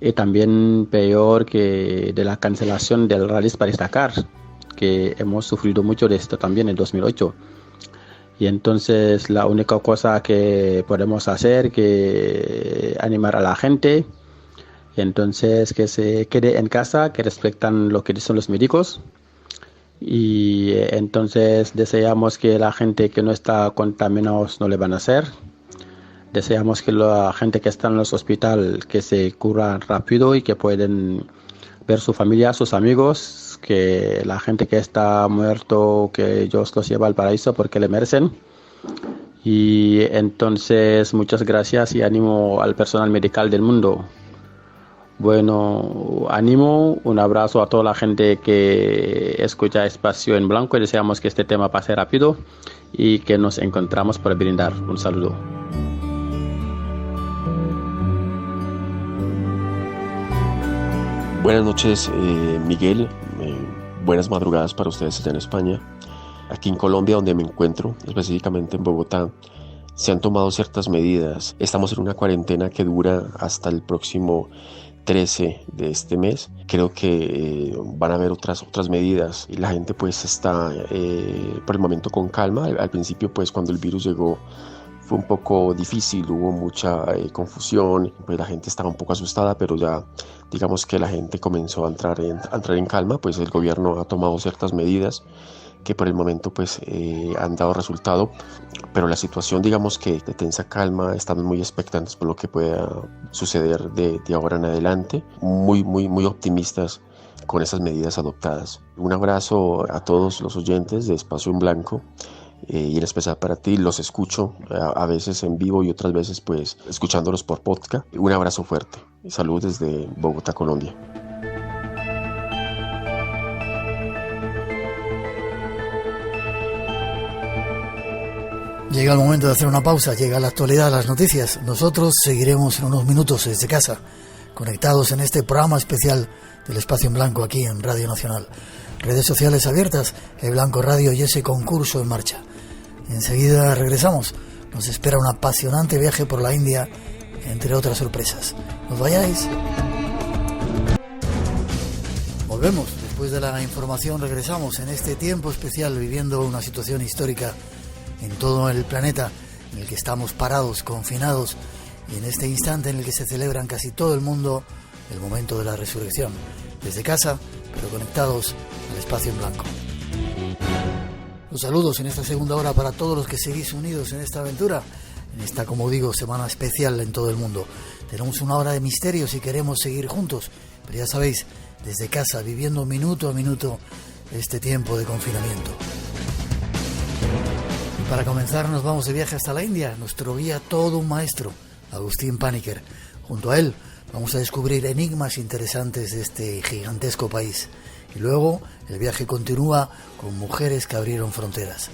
Y también peor que de la cancelación del Rally París-Dakar, que hemos sufrido mucho de esto también en 2008. Y entonces la única cosa que podemos hacer es animar a la gente, y entonces que se quede en casa, que respetan lo que dicen los médicos. Y entonces deseamos que la gente que no está contaminada no le van a hacer. Deseamos que la gente que está en los hospitales que se cura rápido y que pueden ver su familia, sus amigos, que la gente que está muerto, que Dios los lleva al paraíso porque le merecen. Y entonces muchas gracias y ánimo al personal medical del mundo. Bueno, ánimo, un abrazo a toda la gente que escucha Espacio en Blanco y deseamos que este tema pase rápido y que nos encontramos para brindar. Un saludo. Buenas noches, Miguel. Buenas madrugadas para ustedes allá en España. Aquí en Colombia, donde me encuentro, específicamente en Bogotá, se han tomado ciertas medidas. Estamos en una cuarentena que dura hasta el próximo 13 de este mes. Creo que van a haber otras medidas y la gente pues está por el momento con calma. Al principio pues cuando el virus llegó fue un poco difícil, hubo mucha confusión, pues la gente estaba un poco asustada, pero ya digamos que la gente comenzó a entrar en calma, pues el gobierno ha tomado ciertas medidas que por el momento pues han dado resultado, pero la situación, digamos que de tensa calma, estamos muy expectantes por lo que pueda suceder de ahora en adelante, muy optimistas con esas medidas adoptadas. Un abrazo a todos los oyentes de Espacio en Blanco, y en especial para ti. Los escucho a veces en vivo y otras veces pues escuchándolos por podcast. Un abrazo fuerte. Salud desde Bogotá, Colombia. Llega el momento de hacer una pausa, llega la actualidad, las noticias. Nosotros seguiremos en unos minutos desde casa, conectados en este programa especial del Espacio en Blanco aquí en Radio Nacional. Redes sociales abiertas, El Blanco Radio y ese concurso en marcha. Enseguida regresamos. Nos espera un apasionante viaje por la India, entre otras sorpresas. No os vayáis. Volvemos. Después de la información regresamos en este tiempo especial viviendo una situación histórica en todo el planeta en el que estamos parados, confinados, y en este instante en el que se celebra en casi todo el mundo el momento de la resurrección. Desde casa, pero conectados al Espacio en Blanco. Los saludos en esta segunda hora para todos los que seguís unidos en esta aventura, en esta, como digo, semana especial en todo el mundo. Tenemos una hora de misterio si queremos seguir juntos, pero ya sabéis, desde casa, viviendo minuto a minuto este tiempo de confinamiento. Y para comenzar nos vamos de viaje hasta la India, nuestro guía, todo un maestro, Agustín Paniker. Junto a él vamos a descubrir enigmas interesantes de este gigantesco país. Y luego el viaje continúa con mujeres que abrieron fronteras.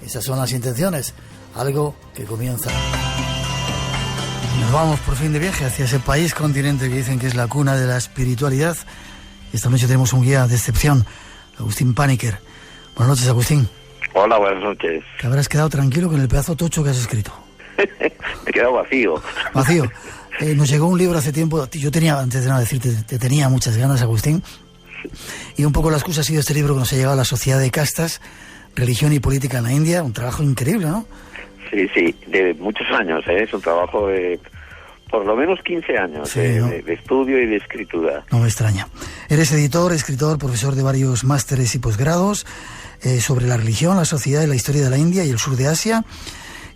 Esas son las intenciones, algo que comienza. Nos vamos por fin de viaje hacia ese país, continente que dicen que es la cuna de la espiritualidad. Esta noche tenemos un guía de excepción, Agustín Paniker. Buenas noches, Agustín. Hola, buenas noches. Te habrás quedado tranquilo con el pedazo tocho que has escrito. Me he quedado vacío. Vacío. Nos llegó un libro hace tiempo. Yo tenía, antes de nada decirte, te tenía muchas ganas, Agustín. Y un poco la excusa ha sido este libro que nos ha llegado a la Sociedad de Castas, Religión y Política en la India. Un trabajo increíble, ¿no? Sí, de muchos años, ¿eh? Es un trabajo de por lo menos 15 años, sí, ¿no? de estudio y de escritura. No me extraña. Eres editor, escritor, profesor de varios másteres y posgrados sobre la religión, la sociedad y la historia de la India y el sur de Asia.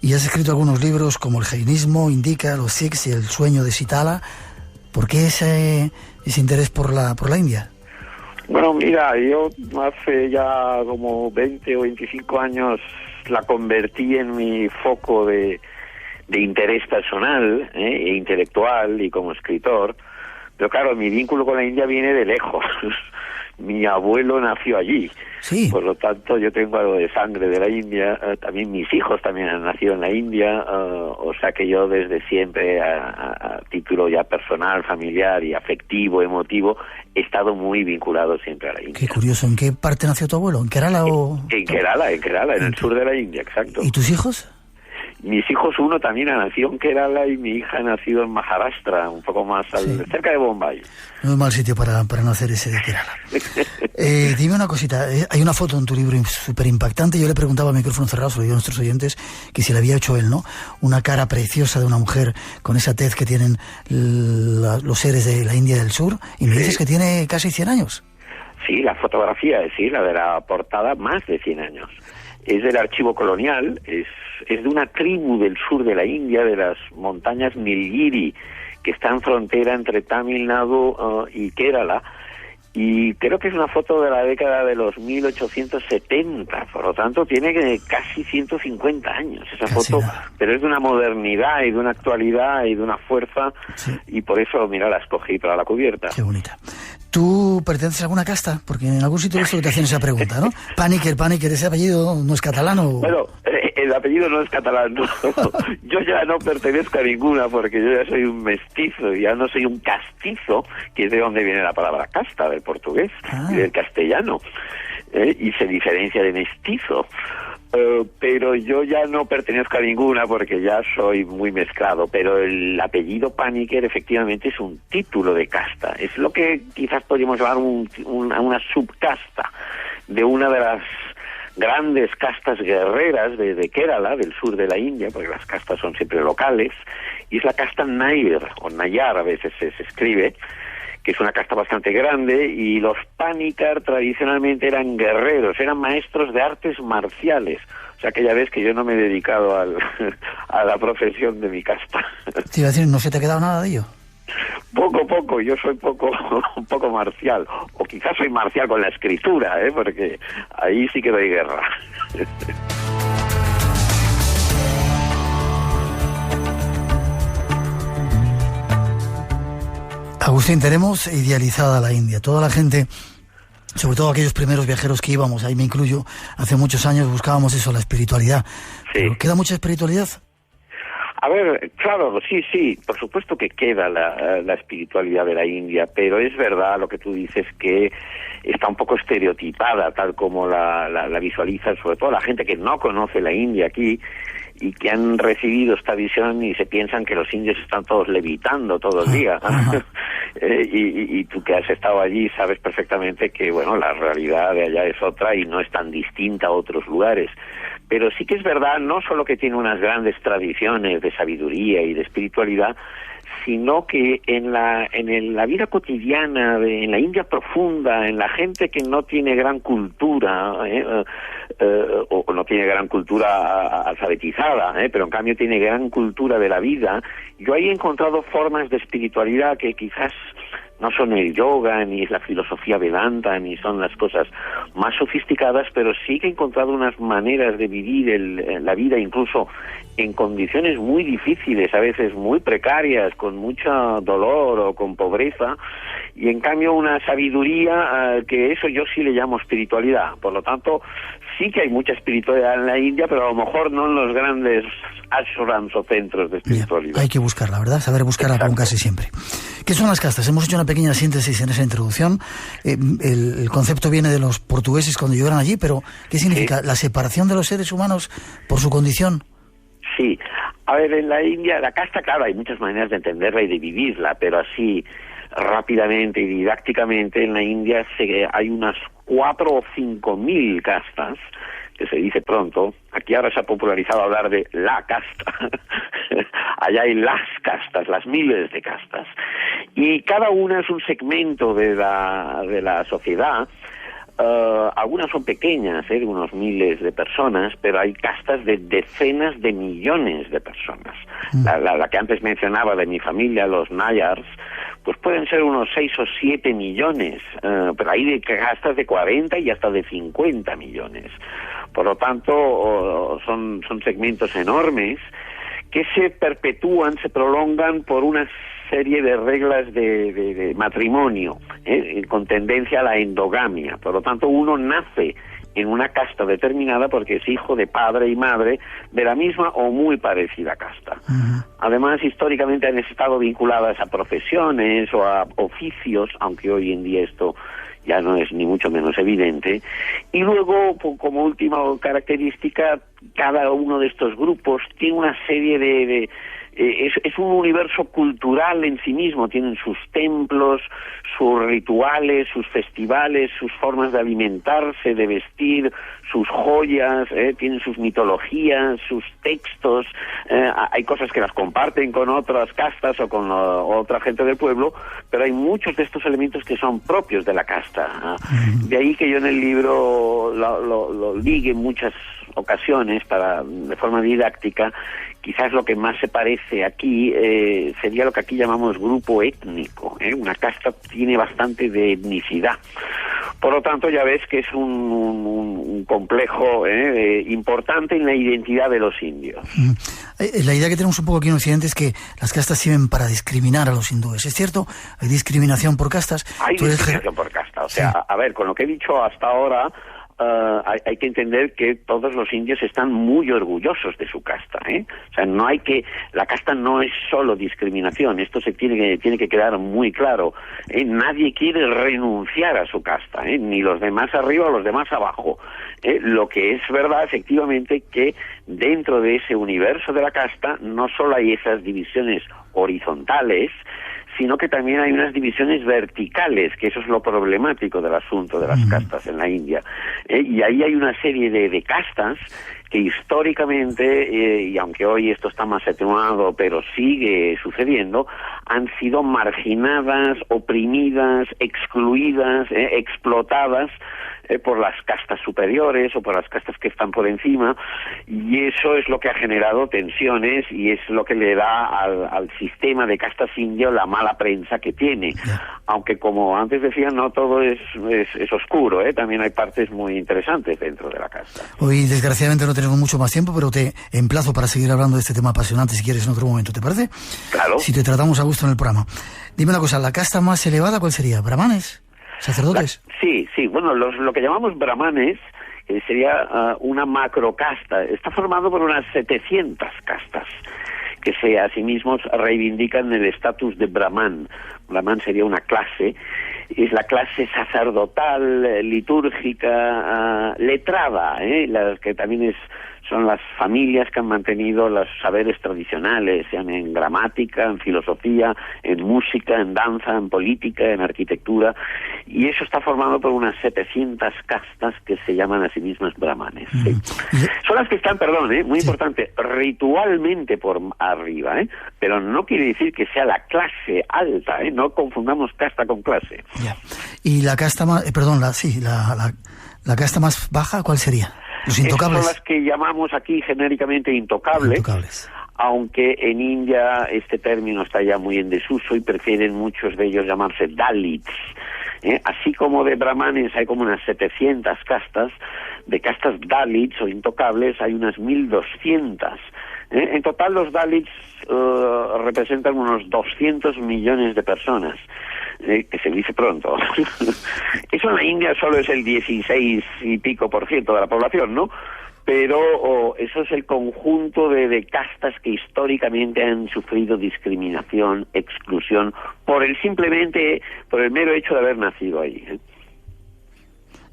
Y has escrito algunos libros como El jainismo, Indica, los Sikhs y El sueño de Sitala. ¿Por qué ese interés por la India? Bueno, mira, yo hace ya como 20 o 25 años la convertí en mi foco de interés personal e intelectual y como escritor. Pero claro, mi vínculo con la India viene de lejos. Mi abuelo nació allí. Sí. Por lo tanto, yo tengo algo de sangre de la India. También mis hijos también han nacido en la India. O sea que yo desde siempre, a título ya personal, familiar y afectivo, emotivo, he estado muy vinculado siempre a la India. Qué curioso. ¿En qué parte nació tu abuelo? ¿En Kerala o...? En Kerala, en el sur de la India, exacto. ¿Y tus hijos? Mis hijos, uno también ha nacido en Kerala y mi hija ha nacido en Maharashtra, un poco más cerca de Bombay. No es mal sitio para nacer ese de Kerala. Dime una cosita, hay una foto en tu libro súper impactante. Yo le preguntaba a micrófono cerrado, se lo digo a nuestros oyentes, que si la había hecho él, ¿no? Una cara preciosa de una mujer con esa tez que tienen los seres de la India del Sur, y me dices que tiene casi 100 años. Sí, la fotografía, sí, la de la portada, más de 100 años. Es del archivo colonial, es de una tribu del sur de la India, de las montañas Nilgiri, que está en frontera entre Tamil Nadu y Kerala, y creo que es una foto de la década de los 1870, por lo tanto tiene casi 150 años esa foto, pero es de una modernidad y de una actualidad y de una fuerza, y por eso, mira, la escogí para la cubierta. Qué bonita. ¿Tú perteneces a alguna casta? Porque en algún sitio esto que te hacen esa pregunta, ¿no? Paniker, ese apellido no es catalano. Bueno, el apellido no es catalán, ¿no? Yo ya no pertenezco a ninguna porque yo ya soy un mestizo, ya no soy un castizo, que es de donde viene la palabra casta, del portugués y del castellano, y se diferencia de mestizo. Pero yo ya no pertenezco a ninguna porque ya soy muy mezclado, pero el apellido Paniker efectivamente es un título de casta, es lo que quizás podríamos llamar una subcasta de una de las grandes castas guerreras de Kerala, del sur de la India, porque las castas son siempre locales, y es la casta Nair, o Nayar a veces se escribe, que es una casta bastante grande, y los Panikar tradicionalmente eran guerreros, eran maestros de artes marciales. O sea que ya ves que yo no me he dedicado a la profesión de mi casta. Te iba a decir, ¿no se te ha quedado nada de ello? Poco, yo soy un poco marcial, o quizás soy marcial con la escritura, porque ahí sí que doy guerra. Agustín, tenemos idealizada la India. Toda la gente, sobre todo aquellos primeros viajeros que íbamos, ahí me incluyo, hace muchos años buscábamos eso, la espiritualidad. Sí. ¿Pero queda mucha espiritualidad? A ver, claro, sí, por supuesto que queda la espiritualidad de la India, pero es verdad lo que tú dices, que está un poco estereotipada, tal como la visualiza, sobre todo la gente que no conoce la India aquí, y que han recibido esta visión y se piensan que los indios están todos levitando todo el día. Y tú que has estado allí sabes perfectamente que, bueno, la realidad de allá es otra y no es tan distinta a otros lugares. Pero sí que es verdad, no solo que tiene unas grandes tradiciones de sabiduría y de espiritualidad, sino que en la vida cotidiana, en la India profunda, en la gente que no tiene gran cultura, o no tiene gran cultura alfabetizada, pero en cambio tiene gran cultura de la vida, yo ahí he encontrado formas de espiritualidad que quizás no son el yoga, ni es la filosofía Vedanta, ni son las cosas más sofisticadas, pero sí que he encontrado unas maneras de vivir la vida, incluso en condiciones muy difíciles, a veces muy precarias, con mucho dolor o con pobreza, y en cambio una sabiduría que eso yo sí le llamo espiritualidad. Por lo tanto, sí que hay mucha espiritualidad en la India, pero a lo mejor no en los grandes ashrams o centros de espiritualidad. Hay que buscarla, ¿verdad? Saber buscarla como casi siempre. ¿Qué son las castas? Hemos hecho una pequeña síntesis en esa introducción. El concepto viene de los portugueses cuando llegaron allí, pero ¿qué significa? ¿La separación de los seres humanos por su condición? Sí. A ver, en la India, la casta, claro, hay muchas maneras de entenderla y de vivirla, pero así rápidamente y didácticamente en la India hay unas 4 o 5.000 castas, que se dice pronto. Aquí ahora se ha popularizado hablar de la casta. Allá hay las castas, las miles de castas. Y cada una es un segmento de la sociedad. Algunas son pequeñas, de unos miles de personas, pero hay castas de decenas de millones de personas. La que antes mencionaba de mi familia, los Nayars, pues pueden ser unos 6 o 7 millones, pero hay castas de 40 y hasta de 50 millones. Por lo tanto, son segmentos enormes que se perpetúan, se prolongan por una serie de reglas de matrimonio, con tendencia a la endogamia. Por lo tanto, uno nace en una casta determinada porque es hijo de padre y madre de la misma o muy parecida casta. Además, históricamente han estado vinculadas a profesiones o a oficios, aunque hoy en día esto ya no es ni mucho menos evidente. Y luego, como última característica, cada uno de estos grupos tiene una serie es un universo cultural en sí mismo. Tienen sus templos, sus rituales, sus festivales, sus formas de alimentarse, de vestir, sus joyas, tienen sus mitologías, sus textos. Hay cosas que las comparten con otras castas o con otra gente del pueblo, pero hay muchos de estos elementos que son propios de la casta. De ahí que yo en el libro lo ligue en muchas ocasiones de forma didáctica. Quizás lo que más se parece aquí sería lo que aquí llamamos grupo étnico. Una casta tiene bastante de etnicidad. Por lo tanto, ya ves que es un complejo importante en la identidad de los indios. La idea que tenemos un poco aquí en Occidente es que las castas sirven para discriminar a los hindúes. ¿Es cierto? ¿Hay discriminación por castas? Hay discriminación por casta. O sea, a ver, con lo que he dicho hasta ahora, hay que entender que todos los indios están muy orgullosos de su casta, O sea, la casta no es solo discriminación, esto se tiene que quedar muy claro, Nadie quiere renunciar a su casta, ni los de más arriba o los de más abajo. Lo que es verdad, efectivamente, que dentro de ese universo de la casta no solo hay esas divisiones horizontales, sino que también hay unas divisiones verticales, que eso es lo problemático del asunto de las castas en la India. Y ahí hay una serie de castas que históricamente, y aunque hoy esto está más atenuado, pero sigue sucediendo, han sido marginadas, oprimidas, excluidas, explotadas por las castas superiores o por las castas que están por encima, y eso es lo que ha generado tensiones y es lo que le da al sistema de castas indio la mala prensa que tiene. Aunque, como antes decía, no todo es oscuro, también hay partes muy interesantes dentro de la casta. Hoy, desgraciadamente, no tenemos mucho más tiempo, pero te emplazo para seguir hablando de este tema apasionante, si quieres, en otro momento, ¿te parece? Claro. Si te tratamos a gusto en el programa. Dime una cosa, ¿la casta más elevada cuál sería? ¿Brahmanes? ¿Sacerdotes? Sí, bueno, lo que llamamos brahmanes sería una macrocasta. Está formado por unas 700 castas que a sí mismos reivindican el estatus de brahman. Brahman sería una clase, es la clase sacerdotal, litúrgica, letrada, la que también son las familias que han mantenido los saberes tradicionales, sean en gramática, en filosofía, en música, en danza, en política, en arquitectura, y eso está formado por unas 700 castas que se llaman a sí mismas brahmanes. ¿Sí? Son las que están, muy importante, ritualmente por arriba, pero no quiere decir que sea la clase alta, no confundamos casta con clase. Ya. Y la casta más, la casta más baja, ¿cuál sería? Los intocables. Esas son las que llamamos aquí genéricamente intocables, aunque en India este término está ya muy en desuso y prefieren muchos de ellos llamarse Dalits. Así como de brahmanes hay como unas 700 castas, de castas Dalits o intocables hay unas 1200. En total los Dalits representan unos 200 millones de personas, que se dice pronto. Eso en la India solo es el 16 y pico % de la población, ¿no? Pero eso es el conjunto de castas que históricamente han sufrido discriminación, exclusión, por el mero hecho de haber nacido ahí.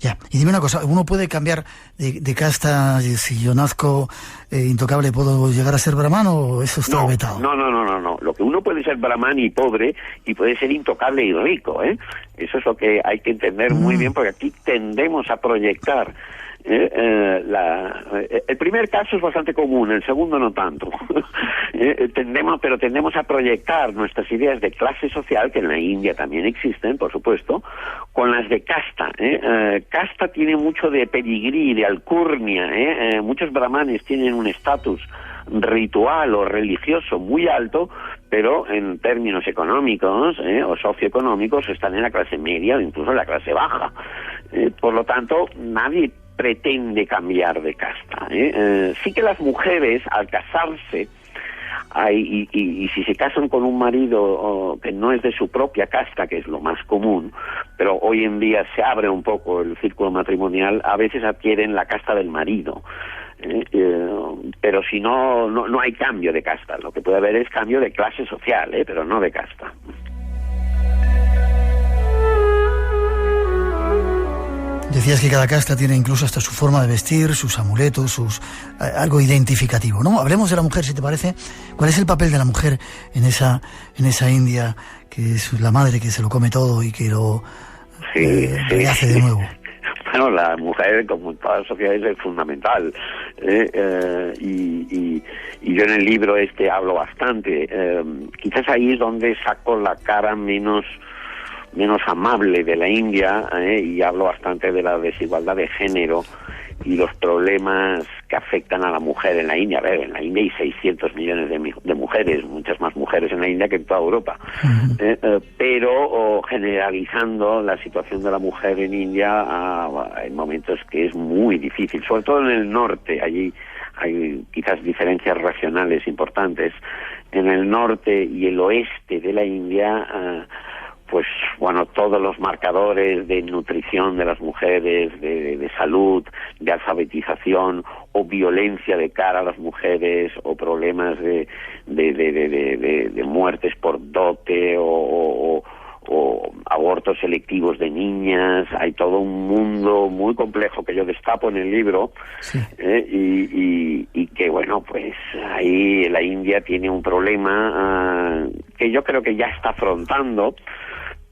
Ya, y dime una cosa, ¿uno puede cambiar de casta? Si yo nazco intocable, ¿puedo llegar a ser brahman o eso está vetado? No. Lo que uno puede ser brahman y pobre y puede ser intocable y rico, Eso es lo que hay que entender muy bien, porque aquí tendemos a proyectar. El primer caso es bastante común, el segundo no tanto. Tendemos a proyectar nuestras ideas de clase social, que en la India también existen, por supuesto, con las de casta. Casta tiene mucho de pedigrí, de alcurnia. Muchos brahmanes tienen un estatus ritual o religioso muy alto, pero en términos económicos o socioeconómicos están en la clase media o incluso en la clase baja. Por lo tanto, nadie pretende cambiar de casta. Sí que las mujeres, al casarse, y si se casan con un marido que no es de su propia casta, que es lo más común, pero hoy en día se abre un poco el círculo matrimonial, a veces adquieren la casta del marido. Pero si no hay cambio de casta. Lo que puede haber es cambio de clase social, pero no de casta. Decías que cada casta tiene incluso hasta su forma de vestir, sus amuletos, algo identificativo, ¿no? Hablemos de la mujer, si te parece. ¿Cuál es el papel de la mujer en esa India, que es la madre que se lo come todo y que lo rehace de nuevo? Bueno, la mujer, como en todas las sociedades, es fundamental. Y yo en el libro hablo bastante. Quizás ahí es donde saco la cara menos amable de la India, y hablo bastante de la desigualdad de género y los problemas que afectan a la mujer en la India. A ver, en la India hay 600 millones de mujeres, muchas más mujeres en la India que en toda Europa. Pero generalizando la situación de la mujer en India, hay momentos que es muy difícil, sobre todo en el norte. Allí hay quizás diferencias regionales importantes. En el norte y el oeste de la India, pues bueno, todos los marcadores de nutrición de las mujeres, de salud, de alfabetización o violencia de cara a las mujeres o problemas de muertes por dote o abortos selectivos de niñas. Hay todo un mundo muy complejo que yo destapo en el libro, y que bueno, pues ahí la India tiene un problema que yo creo que ya está afrontando,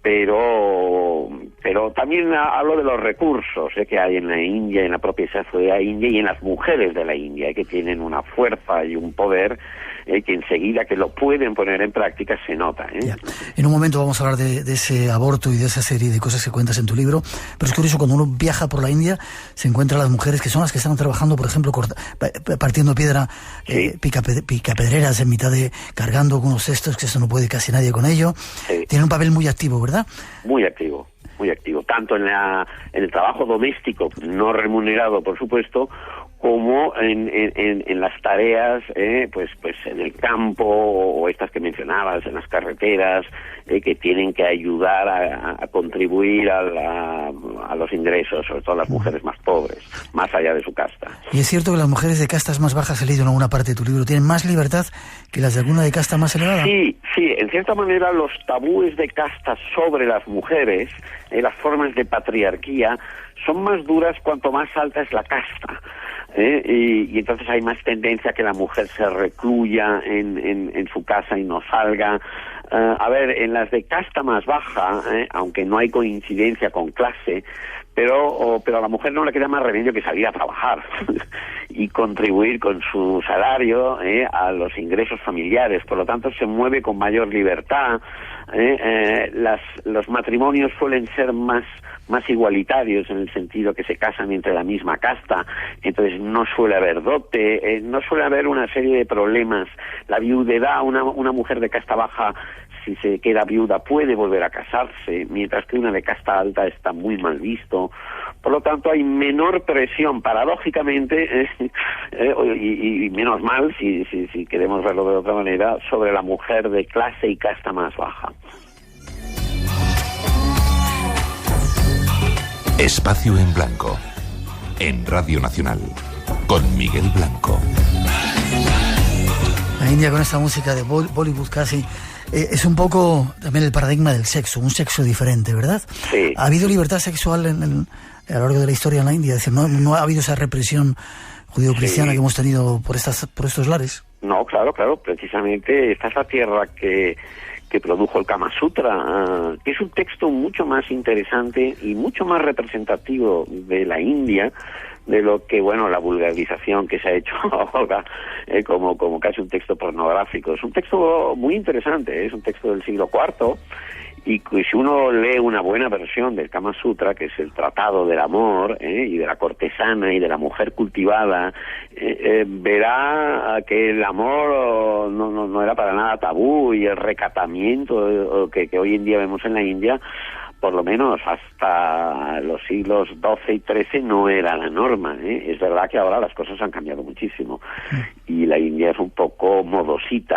pero pero también hablo de los recursos que hay en la India, en la propia sociedad india y en las mujeres de la India, que tienen una fuerza y un poder que enseguida que lo pueden poner en práctica se nota. En un momento vamos a hablar de ese aborto y de esa serie de cosas que cuentas en tu libro, pero es curioso, cuando uno viaja por la India se encuentra a las mujeres que son las que están trabajando, por ejemplo, partiendo piedra, picapedreras en mitad de, cargando con unos cestos, que eso no puede casi nadie con ello. Tienen un papel muy activo, ¿verdad? Muy activo, tanto en el trabajo doméstico, no remunerado, por supuesto, como en las tareas, pues en el campo, o estas que mencionabas, en las carreteras, que tienen que ayudar a contribuir a los ingresos, sobre todo las mujeres más pobres, más allá de su casta. Y es cierto que las mujeres de castas más bajas, he leído en alguna parte de tu libro, tienen más libertad que las de alguna de casta más elevada. Sí, en cierta manera los tabúes de casta sobre las mujeres, las formas de patriarquía, son más duras cuanto más alta es la casta. Y entonces hay más tendencia a que la mujer se recluya en su casa y no salga. A ver, en las de casta más baja, aunque no hay coincidencia con clase, pero a la mujer no le queda más remedio que salir a trabajar y contribuir con su salario a los ingresos familiares. Por lo tanto, se mueve con mayor libertad. Los matrimonios suelen ser más igualitarios, en el sentido que se casan entre la misma casta, entonces no suele haber dote, no suele haber una serie de problemas. La viudedad, una mujer de casta baja, si se queda viuda, puede volver a casarse, mientras que una de casta alta está muy mal visto. Por lo tanto, hay menor presión, paradójicamente, y menos mal, si queremos verlo de otra manera, sobre la mujer de clase y casta más baja. Espacio en Blanco, en Radio Nacional, con Miguel Blanco. La India, con esta música de Bollywood casi, es un poco también el paradigma del sexo, un sexo diferente, ¿verdad? Sí. ¿Ha habido libertad sexual a lo largo de la historia en la India? Es decir, ¿no ha habido esa represión judío-cristiana que hemos tenido por estos lares? No, claro, precisamente esta es la tierra que produjo el Kama Sutra, que es un texto mucho más interesante y mucho más representativo de la India de lo que, la vulgarización que se ha hecho ahora como casi un texto pornográfico. Es un texto muy interesante, es un texto del siglo IV, y si uno lee una buena versión del Kama Sutra, que es el tratado del amor y de la cortesana y de la mujer cultivada, verá que el amor no era para nada tabú, y el recatamiento que hoy en día vemos en la India, por lo menos hasta los siglos XII y XIII, no era la norma. Es verdad que ahora las cosas han cambiado muchísimo y la India es un poco modosita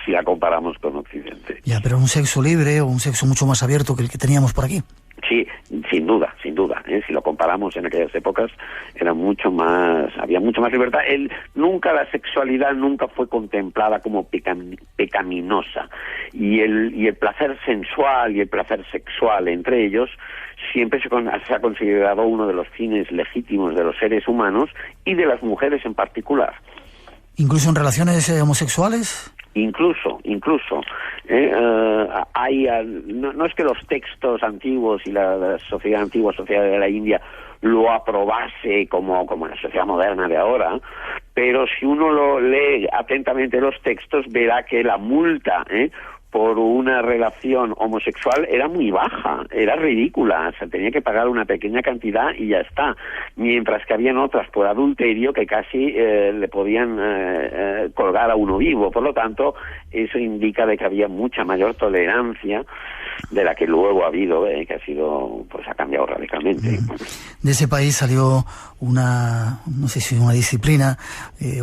si la comparamos con Occidente. Ya, pero un sexo libre o un sexo mucho más abierto que el que teníamos por aquí. Sí, sin duda. Si lo comparamos en aquellas épocas, había mucho más libertad. La sexualidad nunca fue contemplada como pecaminosa, y el placer sensual y el placer sexual entre ellos siempre se ha considerado uno de los fines legítimos de los seres humanos y de las mujeres en particular. ¿Incluso en relaciones homosexuales? Incluso. No es que los textos antiguos y la sociedad antigua, sociedad de la India, lo aprobase como en la sociedad moderna de ahora, pero si uno lo lee atentamente los textos, verá que la multa por una relación homosexual era muy baja, era ridícula, se tenía que pagar una pequeña cantidad y ya está, mientras que habían otras por adulterio que casi le podían colgar a uno vivo. Por lo tanto, eso indica de que había mucha mayor tolerancia de la que luego ha habido, que ha cambiado radicalmente. De ese país salió una disciplina,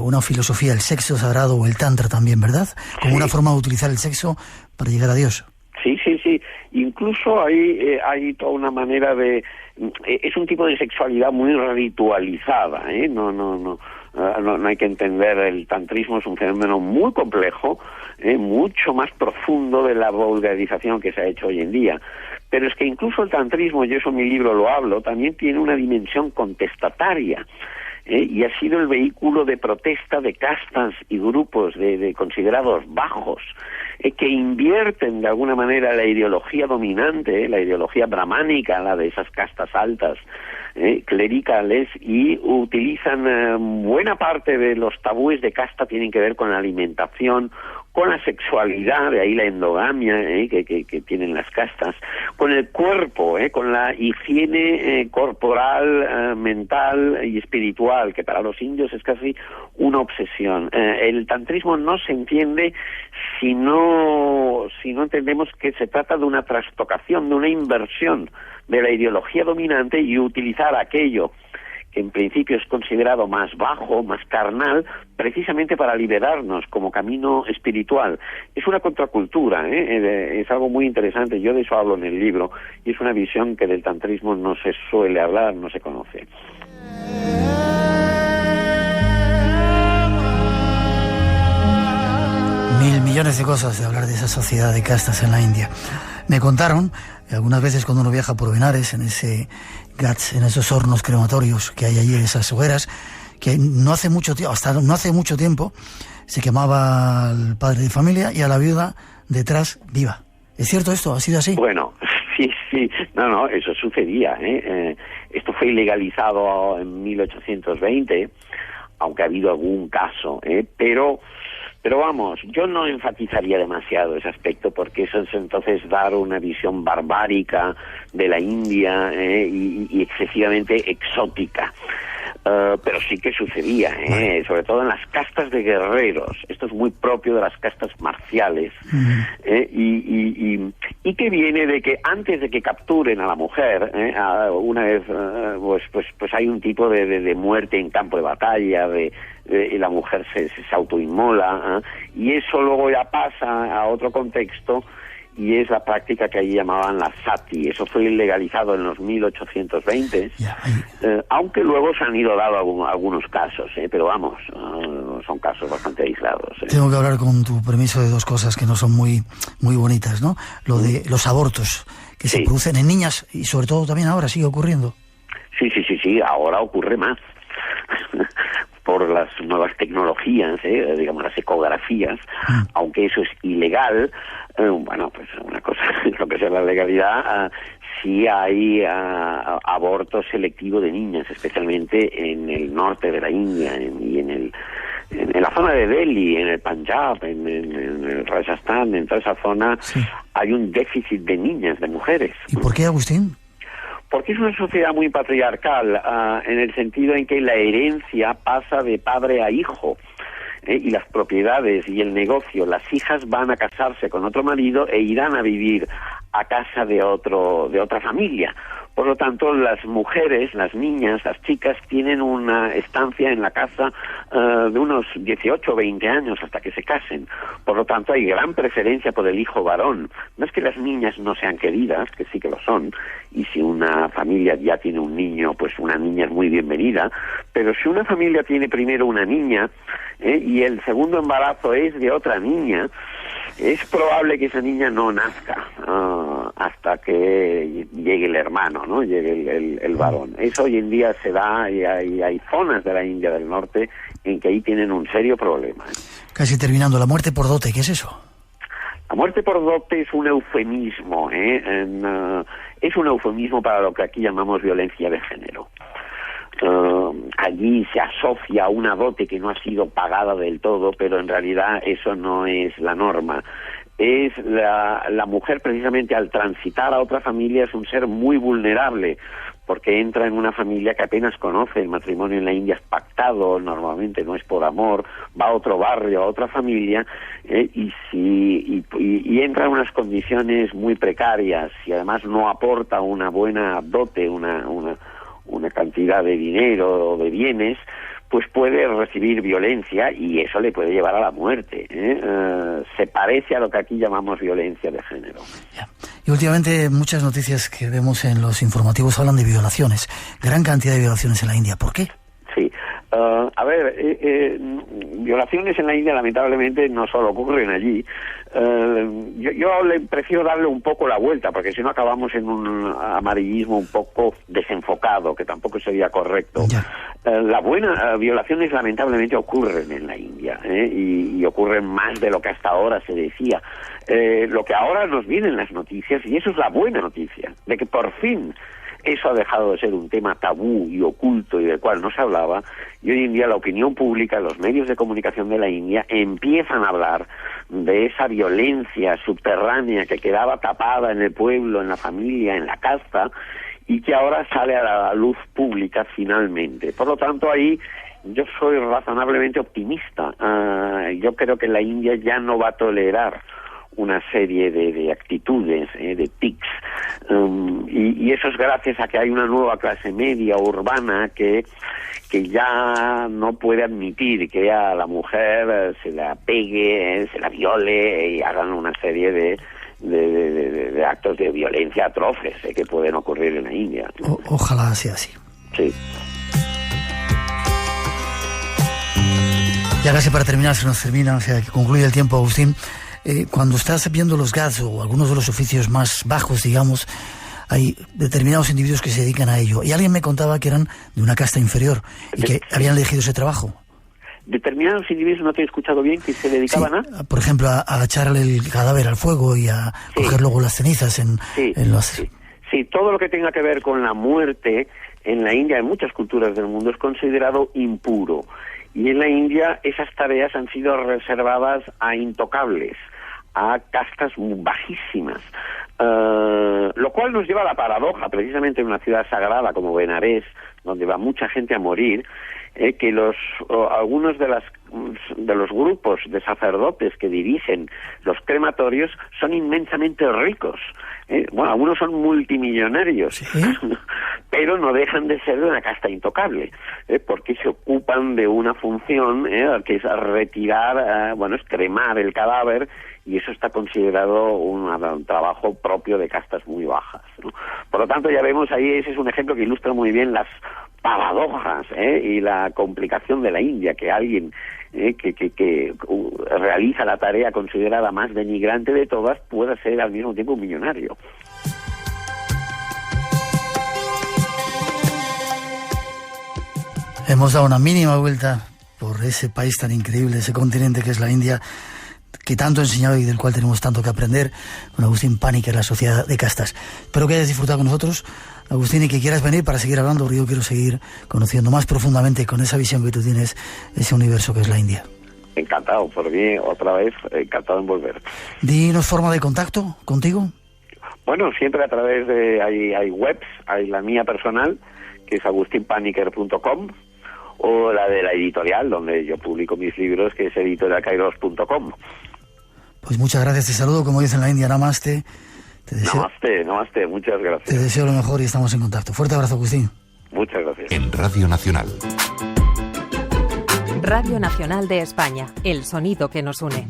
una filosofía, el sexo sagrado, o el tantra también, ¿verdad? Como una forma de utilizar el sexo para llegar a Dios. Sí. Incluso hay toda una manera de... Es un tipo de sexualidad muy ritualizada, No hay que entender, el tantrismo es un fenómeno muy complejo, mucho más profundo de la vulgarización que se ha hecho hoy en día. Pero es que incluso el tantrismo, yo eso en mi libro lo hablo, también tiene una dimensión contestataria. y ha sido el vehículo de protesta de castas y grupos de considerados bajos, que invierten de alguna manera la ideología dominante, la ideología brahmánica, la de esas castas altas, clericales, y utilizan buena parte de los tabúes de casta tienen que ver con la alimentación, con la sexualidad, de ahí la endogamia que tienen las castas, con el cuerpo, con la higiene corporal, mental y espiritual, que para los indios es casi una obsesión. El tantrismo no se entiende si no entendemos que se trata de una trastocación, de una inversión de la ideología dominante y utilizar aquello que en principio es considerado más bajo, más carnal, precisamente para liberarnos como camino espiritual. Es una contracultura, es algo muy interesante, yo de eso hablo en el libro, y es una visión que del tantrismo no se suele hablar, no se conoce. Mil millones de cosas de hablar de esa sociedad de castas en la India. Me contaron, algunas veces cuando uno viaja por Benares, en ese Ghats, en esos hornos crematorios que hay allí, esas hogueras, que no hace mucho tiempo, hasta no hace mucho tiempo, se quemaba al padre de familia y a la viuda detrás viva. ¿Es cierto esto? ¿Ha sido así? Bueno, sí. No, eso sucedía. Esto fue ilegalizado en 1820, aunque ha habido algún caso, pero vamos, yo no enfatizaría demasiado ese aspecto, porque eso es entonces dar una visión barbárica de la India y excesivamente exótica. Pero sí que sucedía, sobre todo en las castas de guerreros. Esto es muy propio de las castas marciales, y que viene de que antes de que capturen a la mujer, una vez pues hay un tipo de muerte en campo de batalla, y la mujer se autoinmola, y eso luego ya pasa a otro contexto, y es la práctica que allí llamaban la sati. Eso fue ilegalizado en los 1820, aunque luego se han ido dando algunos casos, pero vamos, son casos bastante aislados. Tengo que hablar con tu permiso de dos cosas que no son muy bonitas, ¿no? Lo de los abortos que se producen en niñas, y sobre todo también ahora sigue ocurriendo. Sí, ahora ocurre más. Por las nuevas tecnologías, digamos las ecografías, aunque eso es ilegal, pues una cosa es lo que sea la legalidad, sí hay aborto selectivo de niñas, especialmente en el norte de la India y en la zona de Delhi, en el Punjab, en el Rajasthan, en toda esa zona hay un déficit de niñas, de mujeres. ¿Y por qué, Agustín? Porque es una sociedad muy patriarcal, en el sentido en que la herencia pasa de padre a hijo, y las propiedades y el negocio, las hijas van a casarse con otro marido e irán a vivir a casa de otra familia. Por lo tanto, las mujeres, las niñas, las chicas tienen una estancia en la casa de unos 18 o 20 años hasta que se casen. Por lo tanto, hay gran preferencia por el hijo varón. No es que las niñas no sean queridas, que sí que lo son, y si una familia ya tiene un niño, pues una niña es muy bienvenida, pero si una familia tiene primero una niña y el segundo embarazo es de otra niña, es probable que esa niña no nazca hasta que llegue el hermano, ¿no? Llegue el varón. Eso hoy en día se da, y hay zonas de la India del Norte en que ahí tienen un serio problema. Casi terminando, la muerte por dote, ¿qué es eso? La muerte por dote es un eufemismo, es un eufemismo para lo que aquí llamamos violencia de género. Allí se asocia a una dote que no ha sido pagada del todo, pero en realidad eso no es la norma. Es la mujer, precisamente al transitar a otra familia, es un ser muy vulnerable, porque entra en una familia que apenas conoce. El matrimonio en la India es pactado, normalmente no es por amor, va a otro barrio, a otra familia, y entra en unas condiciones muy precarias, y además no aporta una buena dote, una cantidad de dinero o de bienes, pues puede recibir violencia, y eso le puede llevar a la muerte. Se parece a lo que aquí llamamos violencia de género. Y últimamente muchas noticias que vemos en los informativos hablan de violaciones, gran cantidad de violaciones en la India. ¿Por qué? Sí, Violaciones en la India lamentablemente no solo ocurren allí. Yo prefiero darle un poco la vuelta, porque si no acabamos en un amarillismo un poco desenfocado, que tampoco sería correcto. Violaciones lamentablemente ocurren en la India, y ocurren más de lo que hasta ahora se decía. Lo que ahora nos viene en las noticias, y eso es la buena noticia, de que por fin eso ha dejado de ser un tema tabú y oculto y del cual no se hablaba, y hoy en día la opinión pública, los medios de comunicación de la India empiezan a hablar de esa violencia subterránea que quedaba tapada en el pueblo, en la familia, en la casta, y que ahora sale a la luz pública finalmente. Por lo tanto, ahí yo soy razonablemente optimista. Yo creo que la India ya no va a tolerar una serie de actitudes, de tics, y eso es gracias a que hay una nueva clase media urbana que ya no puede admitir que a la mujer se la pegue, se la viole y hagan una serie de actos de violencia atroces que pueden ocurrir en la India. Ojalá sea así. Sí. Ya casi para terminar, se nos termina, o sea, que concluye el tiempo, Agustín. Cuando estás viendo los GADs o algunos de los oficios más bajos, digamos, hay determinados individuos que se dedican a ello. Y alguien me contaba que eran de una casta inferior y que habían elegido ese trabajo. ¿Determinados individuos, no te he escuchado bien, que se dedicaban a? Por ejemplo, a echarle el cadáver al fuego y a coger luego las cenizas en los... Sí, todo lo que tenga que ver con la muerte en la India, en muchas culturas del mundo, es considerado impuro. Y en la India esas tareas han sido reservadas a intocables, a castas bajísimas, lo cual nos lleva a la paradoja, precisamente en una ciudad sagrada como Benarés, donde va mucha gente a morir, que algunos de los grupos de sacerdotes que dirigen los crematorios son inmensamente ricos. Bueno, algunos son multimillonarios, ¿sí? Pero no dejan de ser de una casta intocable, porque se ocupan de una función que es retirar, es cremar el cadáver, y eso está considerado un trabajo propio de castas muy bajas, ¿no? Por lo tanto, ya vemos ahí, ese es un ejemplo que ilustra muy bien las paradojas y la complicación de la India, que alguien que realiza la tarea considerada más denigrante de todas pueda ser al mismo tiempo un millonario. Hemos dado una mínima vuelta por ese país tan increíble, ese continente que es la India, que tanto ha enseñado y del cual tenemos tanto que aprender, con Agustín Paniker, la Sociedad de Castas. Espero que hayas disfrutado con nosotros, Agustín, y que quieras venir para seguir hablando, porque yo quiero seguir conociendo más profundamente, con esa visión que tú tienes, ese universo que es la India. Encantado, por mí, otra vez, encantado en volver. Dinos forma de contacto contigo. Bueno, siempre a través de... Hay webs, hay la mía personal, que es agustinpaniker.com, o la de la editorial, donde yo publico mis libros, que es editorialkairos.com. Pues muchas gracias, te saludo, como dicen en la India, namaste. Namaste, muchas gracias. Te deseo lo mejor y estamos en contacto. Fuerte abrazo, Agustín. Muchas gracias. En Radio Nacional. Radio Nacional de España, el sonido que nos une.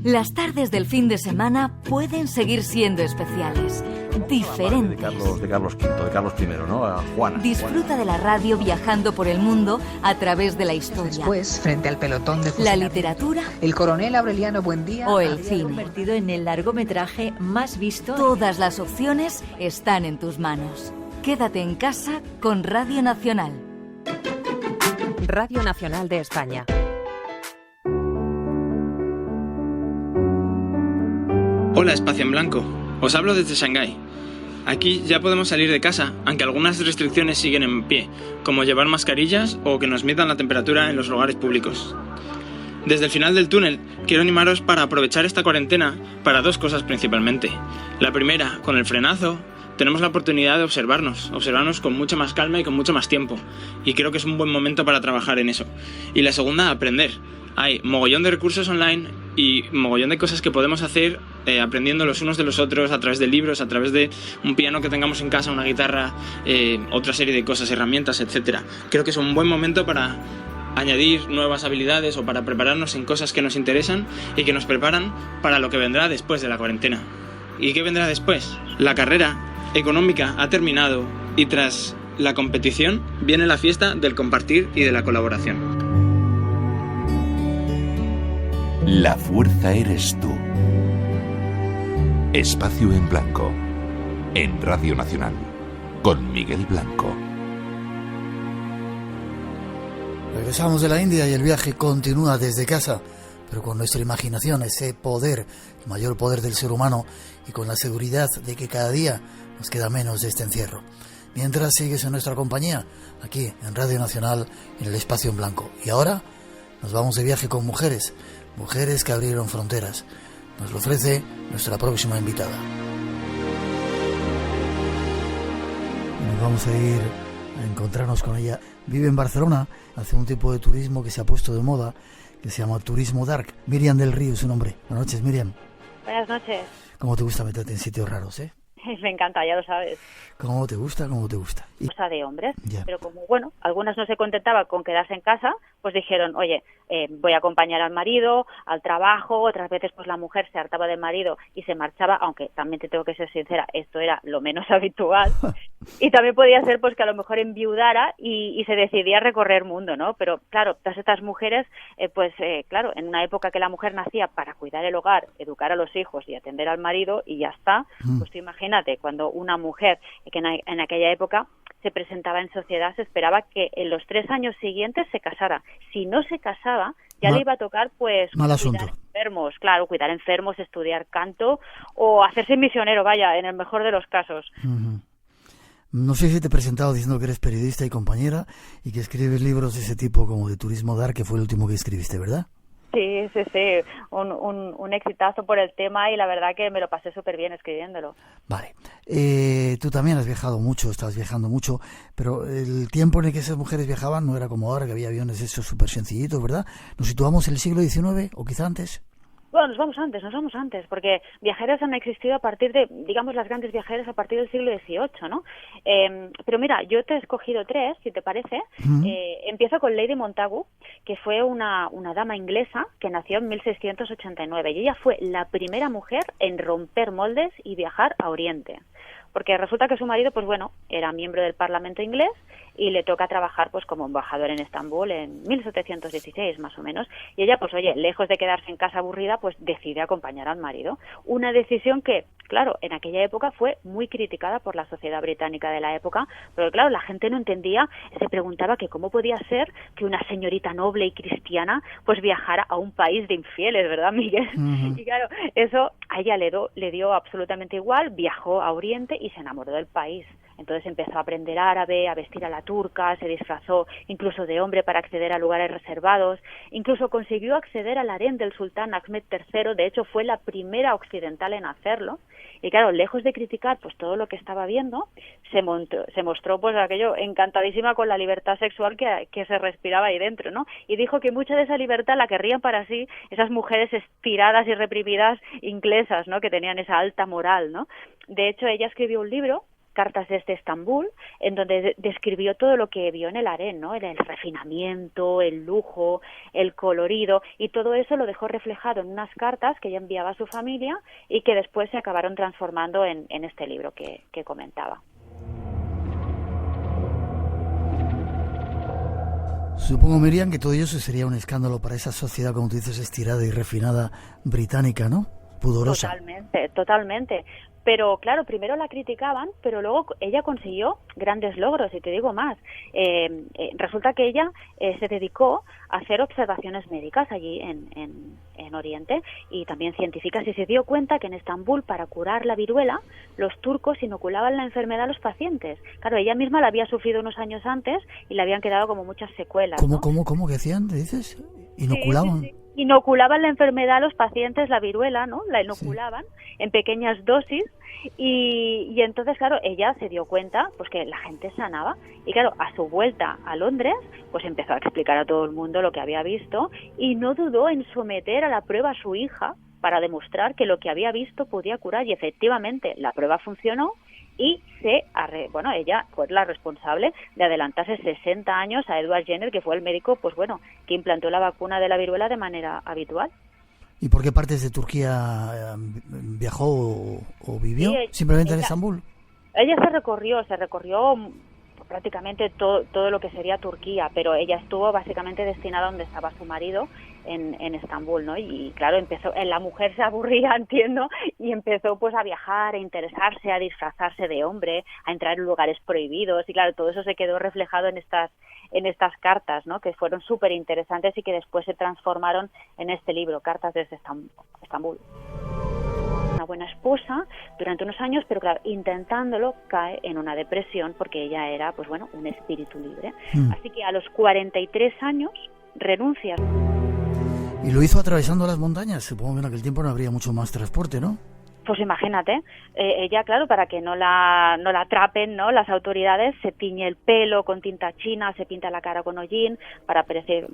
Las tardes del fin de semana pueden seguir siendo especiales, diferentes. De Carlos V, de Carlos I, ¿no? A Juana. Disfruta de la radio viajando por el mundo a través de la historia. Después, frente al pelotón de la literatura, el coronel Aureliano Buendía o el cine, convertido en el largometraje más visto. Todas las opciones están en tus manos. Quédate en casa con Radio Nacional. Radio Nacional de España. Hola, Espacio en Blanco. Os hablo desde Shanghái. Aquí ya podemos salir de casa, aunque algunas restricciones siguen en pie, como llevar mascarillas o que nos midan la temperatura en los lugares públicos. Desde el final del túnel, quiero animaros para aprovechar esta cuarentena para dos cosas principalmente. La primera, con el frenazo, tenemos la oportunidad de observarnos con mucha más calma y con mucho más tiempo, y creo que es un buen momento para trabajar en eso. Y la segunda, aprender. Hay mogollón de recursos online y mogollón de cosas que podemos hacer aprendiendo los unos de los otros a través de libros, a través de un piano que tengamos en casa, una guitarra, otra serie de cosas, herramientas, etcétera. Creo que es un buen momento para añadir nuevas habilidades o para prepararnos en cosas que nos interesan y que nos preparan para lo que vendrá después de la cuarentena. ¿Y qué vendrá después? La carrera económica ha terminado y tras la competición, viene la fiesta del compartir y de la colaboración. La fuerza eres tú. Espacio en Blanco, en Radio Nacional, con Miguel Blanco. Regresamos de la India y el viaje continúa desde casa, pero con nuestra imaginación, ese poder, el mayor poder del ser humano, y con la seguridad de que cada día nos queda menos de este encierro. Mientras sigues en nuestra compañía, aquí en Radio Nacional, en el Espacio en Blanco. Y ahora nos vamos de viaje con mujeres que abrieron fronteras. Nos lo ofrece nuestra próxima invitada. Nos vamos a ir a encontrarnos con ella. Vive en Barcelona, hace un tipo de turismo que se ha puesto de moda, que se llama Turismo Dark. Miriam del Río es su nombre. Buenas noches, Miriam. Buenas noches. ¿Cómo te gusta meterte en sitios raros, eh? Me encanta, ya lo sabes. ¿Cómo te gusta? Cosa de hombres, pero como, bueno, algunas no se contentaban con quedarse en casa, pues dijeron, oye, voy a acompañar al marido, al trabajo, otras veces pues la mujer se hartaba del marido y se marchaba, aunque también te tengo que ser sincera, esto era lo menos habitual, y también podía ser pues que a lo mejor enviudara y se decidía a recorrer mundo, ¿no? Pero claro, todas estas mujeres, claro, en una época que la mujer nacía para cuidar el hogar, educar a los hijos y atender al marido y ya está, pues tú imagínate, cuando una mujer que en aquella época se presentaba en sociedad, se esperaba que en los 3 años siguientes se casara. Si no se casaba, ya le iba a tocar pues cuidar enfermos, claro, cuidar enfermos, estudiar canto o hacerse misionero, vaya, en el mejor de los casos. Uh-huh. No sé si te he presentado diciendo que eres periodista y compañera y que escribes libros de ese tipo como de Turismo Dark, que fue el último que escribiste, ¿verdad? Sí, un exitazo por el tema y la verdad que me lo pasé súper bien escribiéndolo. Vale, tú también has viajado mucho, estás viajando mucho, pero el tiempo en el que esas mujeres viajaban no era como ahora, que había aviones esos súper sencillitos, ¿verdad? ¿Nos situamos en el siglo XIX o quizá antes? Bueno, nos vamos antes, porque viajeras han existido a partir de, digamos, las grandes viajeras a partir del siglo XVIII, ¿no? Pero mira, yo te he escogido 3, si te parece. Empiezo con Lady Montagu, que fue una dama inglesa que nació en 1689, y ella fue la primera mujer en romper moldes y viajar a Oriente. Porque resulta que su marido, pues bueno, era miembro del Parlamento inglés y le toca trabajar pues como embajador en Estambul en 1716 más o menos, y ella pues oye, lejos de quedarse en casa aburrida, pues decide acompañar al marido. Una decisión que, claro, en aquella época fue muy criticada por la sociedad británica de la época, pero claro, la gente no entendía, se preguntaba que cómo podía ser que una señorita noble y cristiana pues viajara a un país de infieles, ¿verdad, Miguel? Uh-huh. Y claro, eso a ella le dio absolutamente igual, viajó a Oriente y se enamoró del país. Entonces empezó a aprender árabe, a vestir a la turca, se disfrazó incluso de hombre para acceder a lugares reservados, incluso consiguió acceder al harén del sultán Ahmed III, de hecho fue la primera occidental en hacerlo, y claro, lejos de criticar pues todo lo que estaba viendo, se mostró pues aquello encantadísima con la libertad sexual que se respiraba ahí dentro, ¿no? Y dijo que mucha de esa libertad la querrían para sí esas mujeres estiradas y reprimidas inglesas, ¿no? Que tenían esa alta moral, ¿no? De hecho, ella escribió un libro, Cartas desde Estambul, en donde describió todo lo que vio en el harén, ¿no? El refinamiento, el lujo, el colorido, y todo eso lo dejó reflejado en unas cartas que ella enviaba a su familia y que después se acabaron transformando en este libro que comentaba. Supongo, Miriam, que todo eso sería un escándalo para esa sociedad, como tú dices, estirada y refinada británica, ¿no? Pudorosa. Totalmente. Pero claro, primero la criticaban, pero luego ella consiguió grandes logros, y te digo más. Resulta que ella se dedicó a hacer observaciones médicas allí en Oriente y también científicas, y se dio cuenta que en Estambul, para curar la viruela, los turcos inoculaban la enfermedad a los pacientes. Claro, ella misma la había sufrido unos años antes y le habían quedado como muchas secuelas, ¿no? ¿Cómo que hacían, dices? ¿Inoculaban? Sí. Inoculaban la enfermedad a los pacientes, la viruela, ¿no? La inoculaban en pequeñas dosis y entonces, claro, ella se dio cuenta pues que la gente sanaba y, claro, a su vuelta a Londres, pues empezó a explicar a todo el mundo lo que había visto y no dudó en someter a la prueba a su hija para demostrar que lo que había visto podía curar, y efectivamente la prueba funcionó. Y ella fue la responsable de adelantarse 60 años a Edward Jenner, que fue el médico, pues bueno, que implantó la vacuna de la viruela de manera habitual. ¿Y por qué partes de Turquía viajó o vivió? ¿Simplemente en Estambul? Ella se recorrió prácticamente todo lo que sería Turquía, pero ella estuvo básicamente destinada donde estaba su marido, en Estambul, ¿no? Y claro, la mujer se aburría, entiendo, y empezó pues a viajar, a interesarse, a disfrazarse de hombre, a entrar en lugares prohibidos, y claro, todo eso se quedó reflejado en estas cartas, ¿no? Que fueron súper interesantes y que después se transformaron en este libro, Cartas desde Estambul. Una buena esposa durante unos años, pero claro, intentándolo cae en una depresión porque ella era, pues bueno, un espíritu libre. Así que a los 43 años renuncia. Y lo hizo atravesando las montañas. Supongo que en aquel tiempo no habría mucho más transporte, ¿no? Pues imagínate, ella, claro, para que no la atrapen, ¿no?, las autoridades, se tiñe el pelo con tinta china, se pinta la cara con hollín para hacer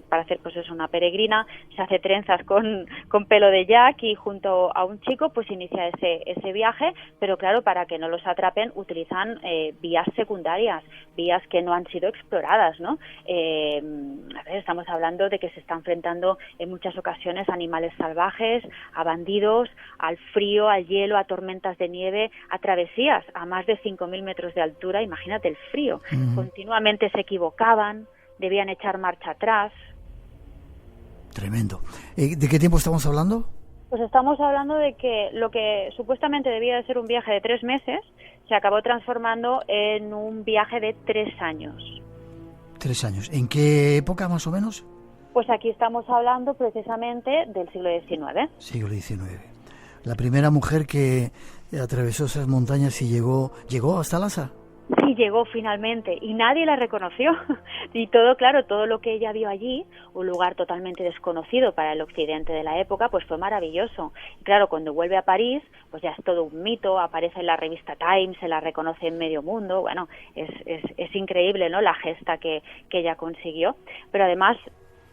pues eso, una peregrina, se hace trenzas con pelo de yak y junto a un chico pues inicia ese viaje, pero claro, para que no los atrapen utilizan vías secundarias, vías que no han sido exploradas, ¿no? Estamos hablando de que se está enfrentando en muchas ocasiones a animales salvajes, a bandidos, al frío, al hielo, a tormentas de nieve, a travesías a más de 5.000 metros de altura. Imagínate el frío. Continuamente se equivocaban, debían echar marcha atrás. Tremendo. ¿De qué tiempo estamos hablando? Pues estamos hablando de que lo que supuestamente debía de ser un viaje de 3 meses se acabó transformando en un viaje de 3 años. 3 años. ¿En qué época más o menos? Pues aquí estamos hablando precisamente del siglo XIX. Siglo XIX. La primera mujer que atravesó esas montañas y llegó hasta Lhasa. Sí, llegó finalmente y nadie la reconoció. Y todo lo que ella vio allí, un lugar totalmente desconocido para el occidente de la época, pues fue maravilloso. Y claro, cuando vuelve a París, pues ya es todo un mito, aparece en la revista Time, se la reconoce en medio mundo. Bueno, es increíble, ¿no?, la gesta que ella consiguió. Pero además,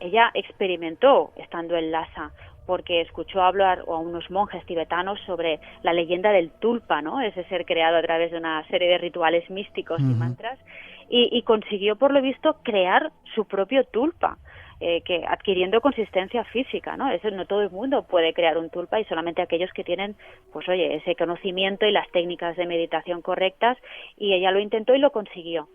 ella experimentó estando en Lhasa, porque escuchó hablar a unos monjes tibetanos sobre la leyenda del tulpa, ¿no?, ese ser creado a través de una serie de rituales místicos y mantras, y consiguió, por lo visto, crear su propio tulpa, que adquiriendo consistencia física, ¿no? Eso no todo el mundo puede crear un tulpa y solamente aquellos que tienen, pues oye, ese conocimiento y las técnicas de meditación correctas, y ella lo intentó y lo consiguió.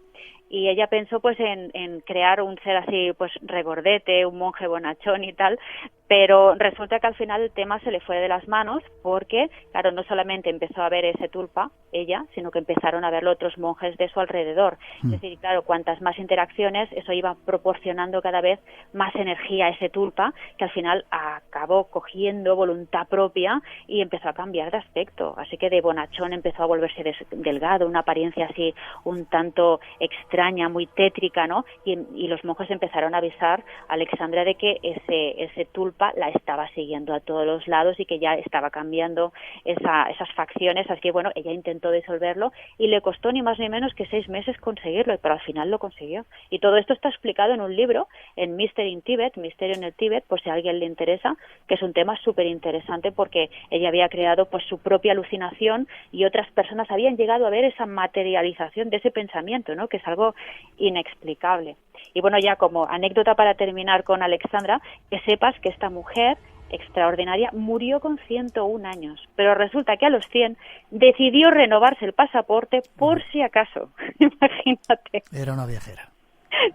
Y ella pensó pues en crear un ser así pues regordete, un monje bonachón y tal, pero resulta que al final el tema se le fue de las manos porque, claro, no solamente empezó a ver ese tulpa ella, sino que empezaron a verlo otros monjes de su alrededor. Es decir, claro, cuantas más interacciones, eso iba proporcionando cada vez más energía a ese tulpa, que al final acabó cogiendo voluntad propia y empezó a cambiar de aspecto. Así que de bonachón empezó a volverse delgado, una apariencia así un tanto extraña, muy tétrica, ¿no? Y los monjes empezaron a avisar a Alexandra de que ese tulpa la estaba siguiendo a todos los lados y que ya estaba cambiando esas facciones. Así que bueno, ella intentó disolverlo y le costó ni más ni menos que 6 meses conseguirlo, pero al final lo consiguió. Y todo esto está explicado en un libro, en Mystery in Tibet, Misterio en el Tíbet, por si a alguien le interesa, que es un tema súper interesante porque ella había creado pues su propia alucinación y otras personas habían llegado a ver esa materialización de ese pensamiento, ¿no?, que es algo inexplicable. Y bueno, ya como anécdota para terminar con Alexandra, que sepas que esta mujer extraordinaria murió con 101 años, pero resulta que a los 100 decidió renovarse el pasaporte por si acaso. Imagínate. Era una viajera.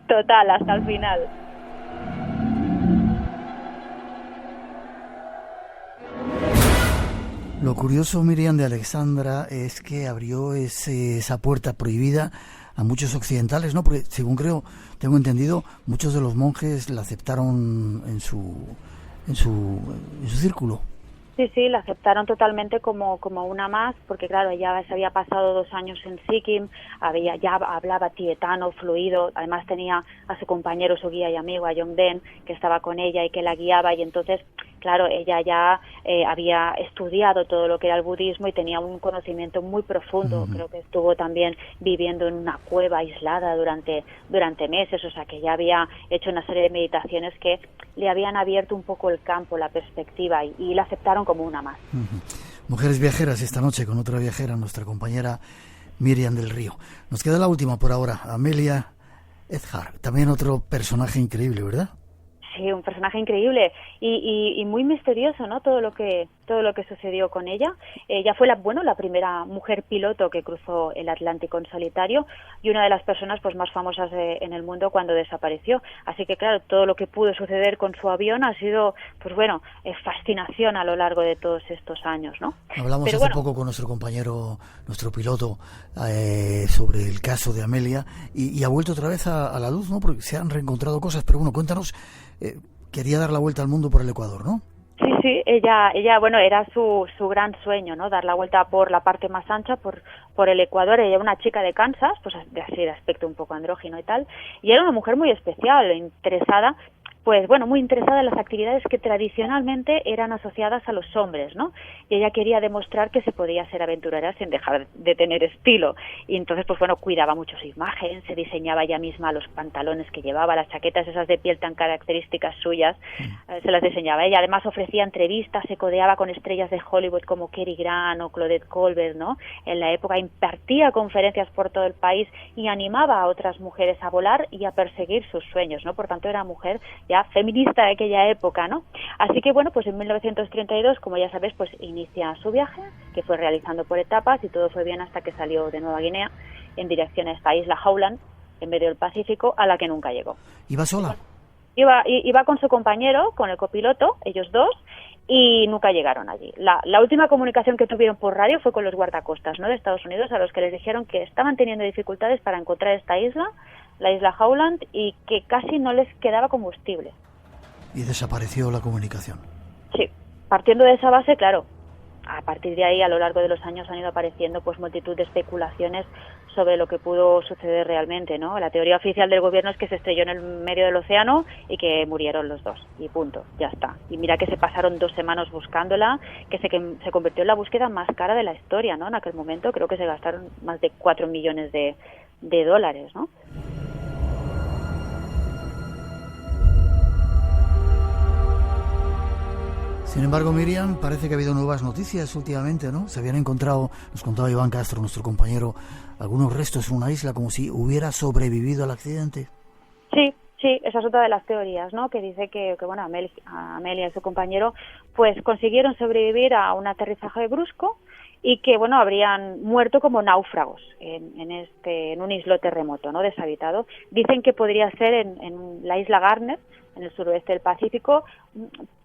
Total, hasta el final. Lo curioso, Miriam, de Alexandra es que abrió esa puerta prohibida a muchos occidentales, ¿no? Porque según tengo entendido, muchos de los monjes la aceptaron en su círculo. Sí, la aceptaron totalmente como una más, porque claro, ella se había pasado 2 años en Sikkim, ya hablaba tibetano fluido, además tenía a su compañero, su guía y amigo, a Yongden, que estaba con ella y que la guiaba, y entonces, claro, ella ya había estudiado todo lo que era el budismo y tenía un conocimiento muy profundo. Creo que estuvo también viviendo en una cueva aislada durante meses, o sea que ya había hecho una serie de meditaciones que le habían abierto un poco el campo, la perspectiva, y la aceptaron como una más. Mujeres viajeras esta noche con otra viajera, nuestra compañera Miriam del Río. Nos queda la última por ahora, Amelia Earhart, también otro personaje increíble, ¿verdad? Sí, un personaje increíble y muy misterioso, ¿no? Todo lo que sucedió con ella. Ella fue la primera mujer piloto que cruzó el Atlántico en solitario y una de las personas pues más famosas en el mundo cuando desapareció. Así que claro, todo lo que pudo suceder con su avión ha sido, pues bueno, fascinación a lo largo de todos estos años, ¿no? Hablamos hace poco con nuestro compañero, nuestro piloto, sobre el caso de Amelia y ha vuelto otra vez a la luz, ¿no? Porque se han reencontrado cosas, pero bueno, cuéntanos. Quería dar la vuelta al mundo por el Ecuador, ¿no? Sí, ella, bueno, era su gran sueño, ¿no? Dar la vuelta por la parte más ancha, por el Ecuador. Ella era una chica de Kansas, pues así de aspecto un poco andrógino y tal, y era una mujer muy especial, interesada, pues bueno, muy interesada en las actividades que tradicionalmente eran asociadas a los hombres, ¿no? Y ella quería demostrar que se podía ser aventurera sin dejar de tener estilo. Y entonces, pues bueno, cuidaba mucho su imagen, se diseñaba ella misma los pantalones que llevaba, las chaquetas esas de piel tan características suyas, se las diseñaba ella. Además ofrecía entrevistas, se codeaba con estrellas de Hollywood como Cary Grant o Claudette Colbert, ¿no? En la época impartía conferencias por todo el país y animaba a otras mujeres a volar y a perseguir sus sueños, ¿no? Por tanto, era mujer ya feminista de aquella época, ¿no? Así que bueno, pues en 1932, como ya sabes, pues inicia su viaje, que fue realizando por etapas y todo fue bien hasta que salió de Nueva Guinea en dirección a esta isla Howland, en medio del Pacífico, a la que nunca llegó. ¿Iba sola? Iba con su compañero, con el copiloto, ellos dos, y nunca llegaron allí. La última comunicación que tuvieron por radio fue con los guardacostas, ¿no?, de Estados Unidos, a los que les dijeron que estaban teniendo dificultades para encontrar esta isla, la isla Howland, y que casi no les quedaba combustible. Y desapareció la comunicación. Sí, partiendo de esa base, claro, a partir de ahí, a lo largo de los años han ido apareciendo pues multitud de especulaciones sobre lo que pudo suceder realmente, ¿no? La teoría oficial del gobierno es que se estrelló en el medio del océano y que murieron los dos, y punto, ya está. Y mira que se pasaron 2 semanas buscándola, que se convirtió en la búsqueda más cara de la historia, ¿no? En aquel momento creo que se gastaron más de 4 millones de dólares, ¿no? Sin embargo, Miriam, parece que ha habido nuevas noticias últimamente, ¿no? Se habían encontrado, nos contaba Iván Castro, nuestro compañero, algunos restos en una isla como si hubiera sobrevivido al accidente. Sí, esa es otra de las teorías, ¿no? Que dice que bueno, Amelia y su compañero pues consiguieron sobrevivir a un aterrizaje brusco y que bueno, habrían muerto como náufragos en un islote remoto, ¿no?, deshabitado. Dicen que podría ser en la isla Garner, en el suroeste del Pacífico,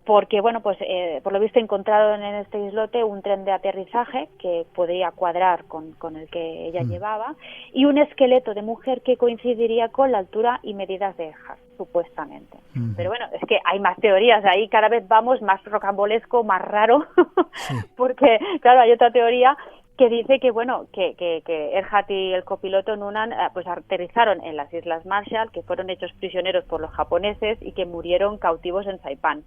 porque bueno, pues por lo visto encontraron en este islote un tren de aterrizaje que podría cuadrar con el que ella llevaba, y un esqueleto de mujer que coincidiría con la altura y medidas de Earhart, supuestamente. Pero bueno, es que hay más teorías, ahí cada vez vamos más rocambolesco, más raro, porque claro, hay otra teoría que dice que bueno, que Earhart y el copiloto Noonan pues aterrizaron en las Islas Marshall, que fueron hechos prisioneros por los japoneses y que murieron cautivos en Saipán.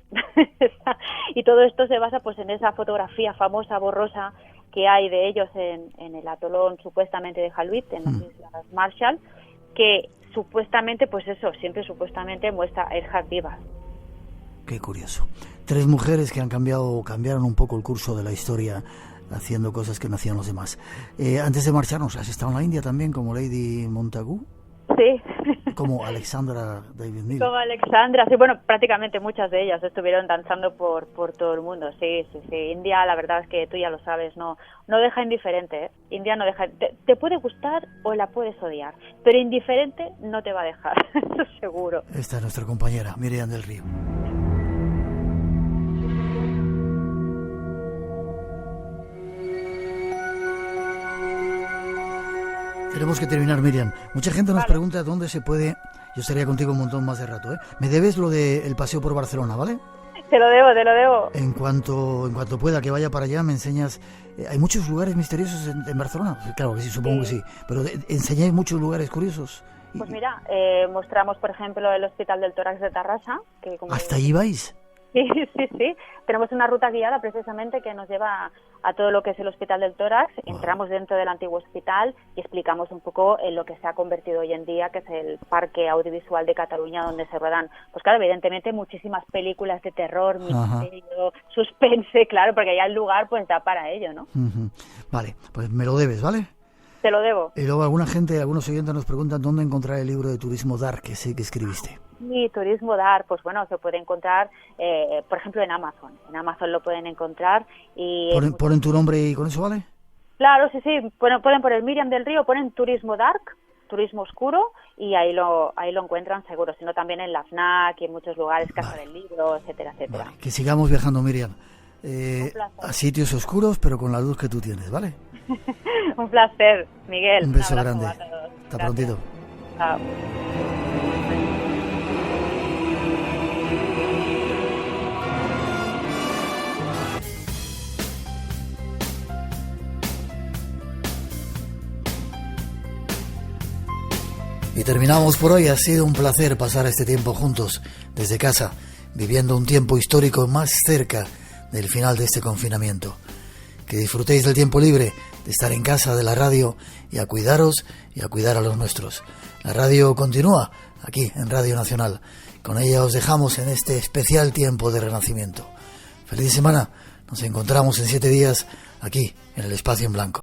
Y todo esto se basa pues en esa fotografía famosa, borrosa, que hay de ellos en el atolón supuestamente de Halluit, en las Islas Marshall, que supuestamente, pues eso, siempre supuestamente muestra a Earhart viva. Qué curioso. 3 mujeres que cambiaron un poco el curso de la historia, haciendo cosas que no hacían los demás. Antes de marcharnos, ¿has estado en la India también como Lady Montagu? Sí. Como Alexandra David Miller. Como Alexandra, sí, bueno, prácticamente muchas de ellas estuvieron danzando por todo el mundo, sí. India, la verdad es que tú ya lo sabes, no deja indiferente, ¿eh? India no deja, te puede gustar o la puedes odiar, pero indiferente no te va a dejar, eso seguro. Esta es nuestra compañera, Miriam del Río. Tenemos que terminar, Miriam. Mucha gente nos pregunta dónde se puede... Yo estaría contigo un montón más de rato, ¿eh? Me debes lo del paseo por Barcelona, ¿vale? Te lo debo. En cuanto pueda que vaya para allá, me enseñas... ¿Hay muchos lugares misteriosos en Barcelona? Claro que sí, supongo que sí. Pero ¿enseñáis muchos lugares curiosos? Pues mira, mostramos, por ejemplo, el Hospital del Tórax de Tarrasa. Que como ¿hasta allí vais? Sí. Tenemos una ruta guiada precisamente que nos lleva a todo lo que es el Hospital del Tórax. Entramos dentro del antiguo hospital y explicamos un poco en lo que se ha convertido hoy en día, que es el Parque Audiovisual de Cataluña, donde se ruedan, pues claro, evidentemente muchísimas películas de terror, misterio, suspense, claro, porque ya el lugar pues da para ello, ¿no? Vale, pues me lo debes, ¿vale? Te lo debo. Y luego algunos oyentes nos preguntan dónde encontrar el libro de Turismo Dark que sé que escribiste. Sí, Turismo Dark, pues bueno, se puede encontrar, por ejemplo, en Amazon. En Amazon lo pueden encontrar. Y ¿Ponen tu nombre y con eso vale? Claro, sí. Pueden poner Miriam del Río, ponen Turismo Dark, Turismo Oscuro, y ahí lo encuentran seguro. Sino también en la FNAC y en muchos lugares, Casa del Libro, etcétera, etcétera. Vale. Que sigamos viajando, Miriam. A sitios oscuros, pero con la luz que tú tienes, ¿vale? Un placer, Miguel. Un beso grande. Hasta prontito. Chao. Y terminamos por hoy. Ha sido un placer pasar este tiempo juntos, desde casa, viviendo un tiempo histórico más cerca del final de este confinamiento. Que disfrutéis del tiempo libre, de estar en casa, de la radio, y a cuidaros y a cuidar a los nuestros. La radio continúa aquí en Radio Nacional. Con ella os dejamos en este especial tiempo de renacimiento. Feliz semana. Nos encontramos en 7 días aquí en el Espacio en Blanco.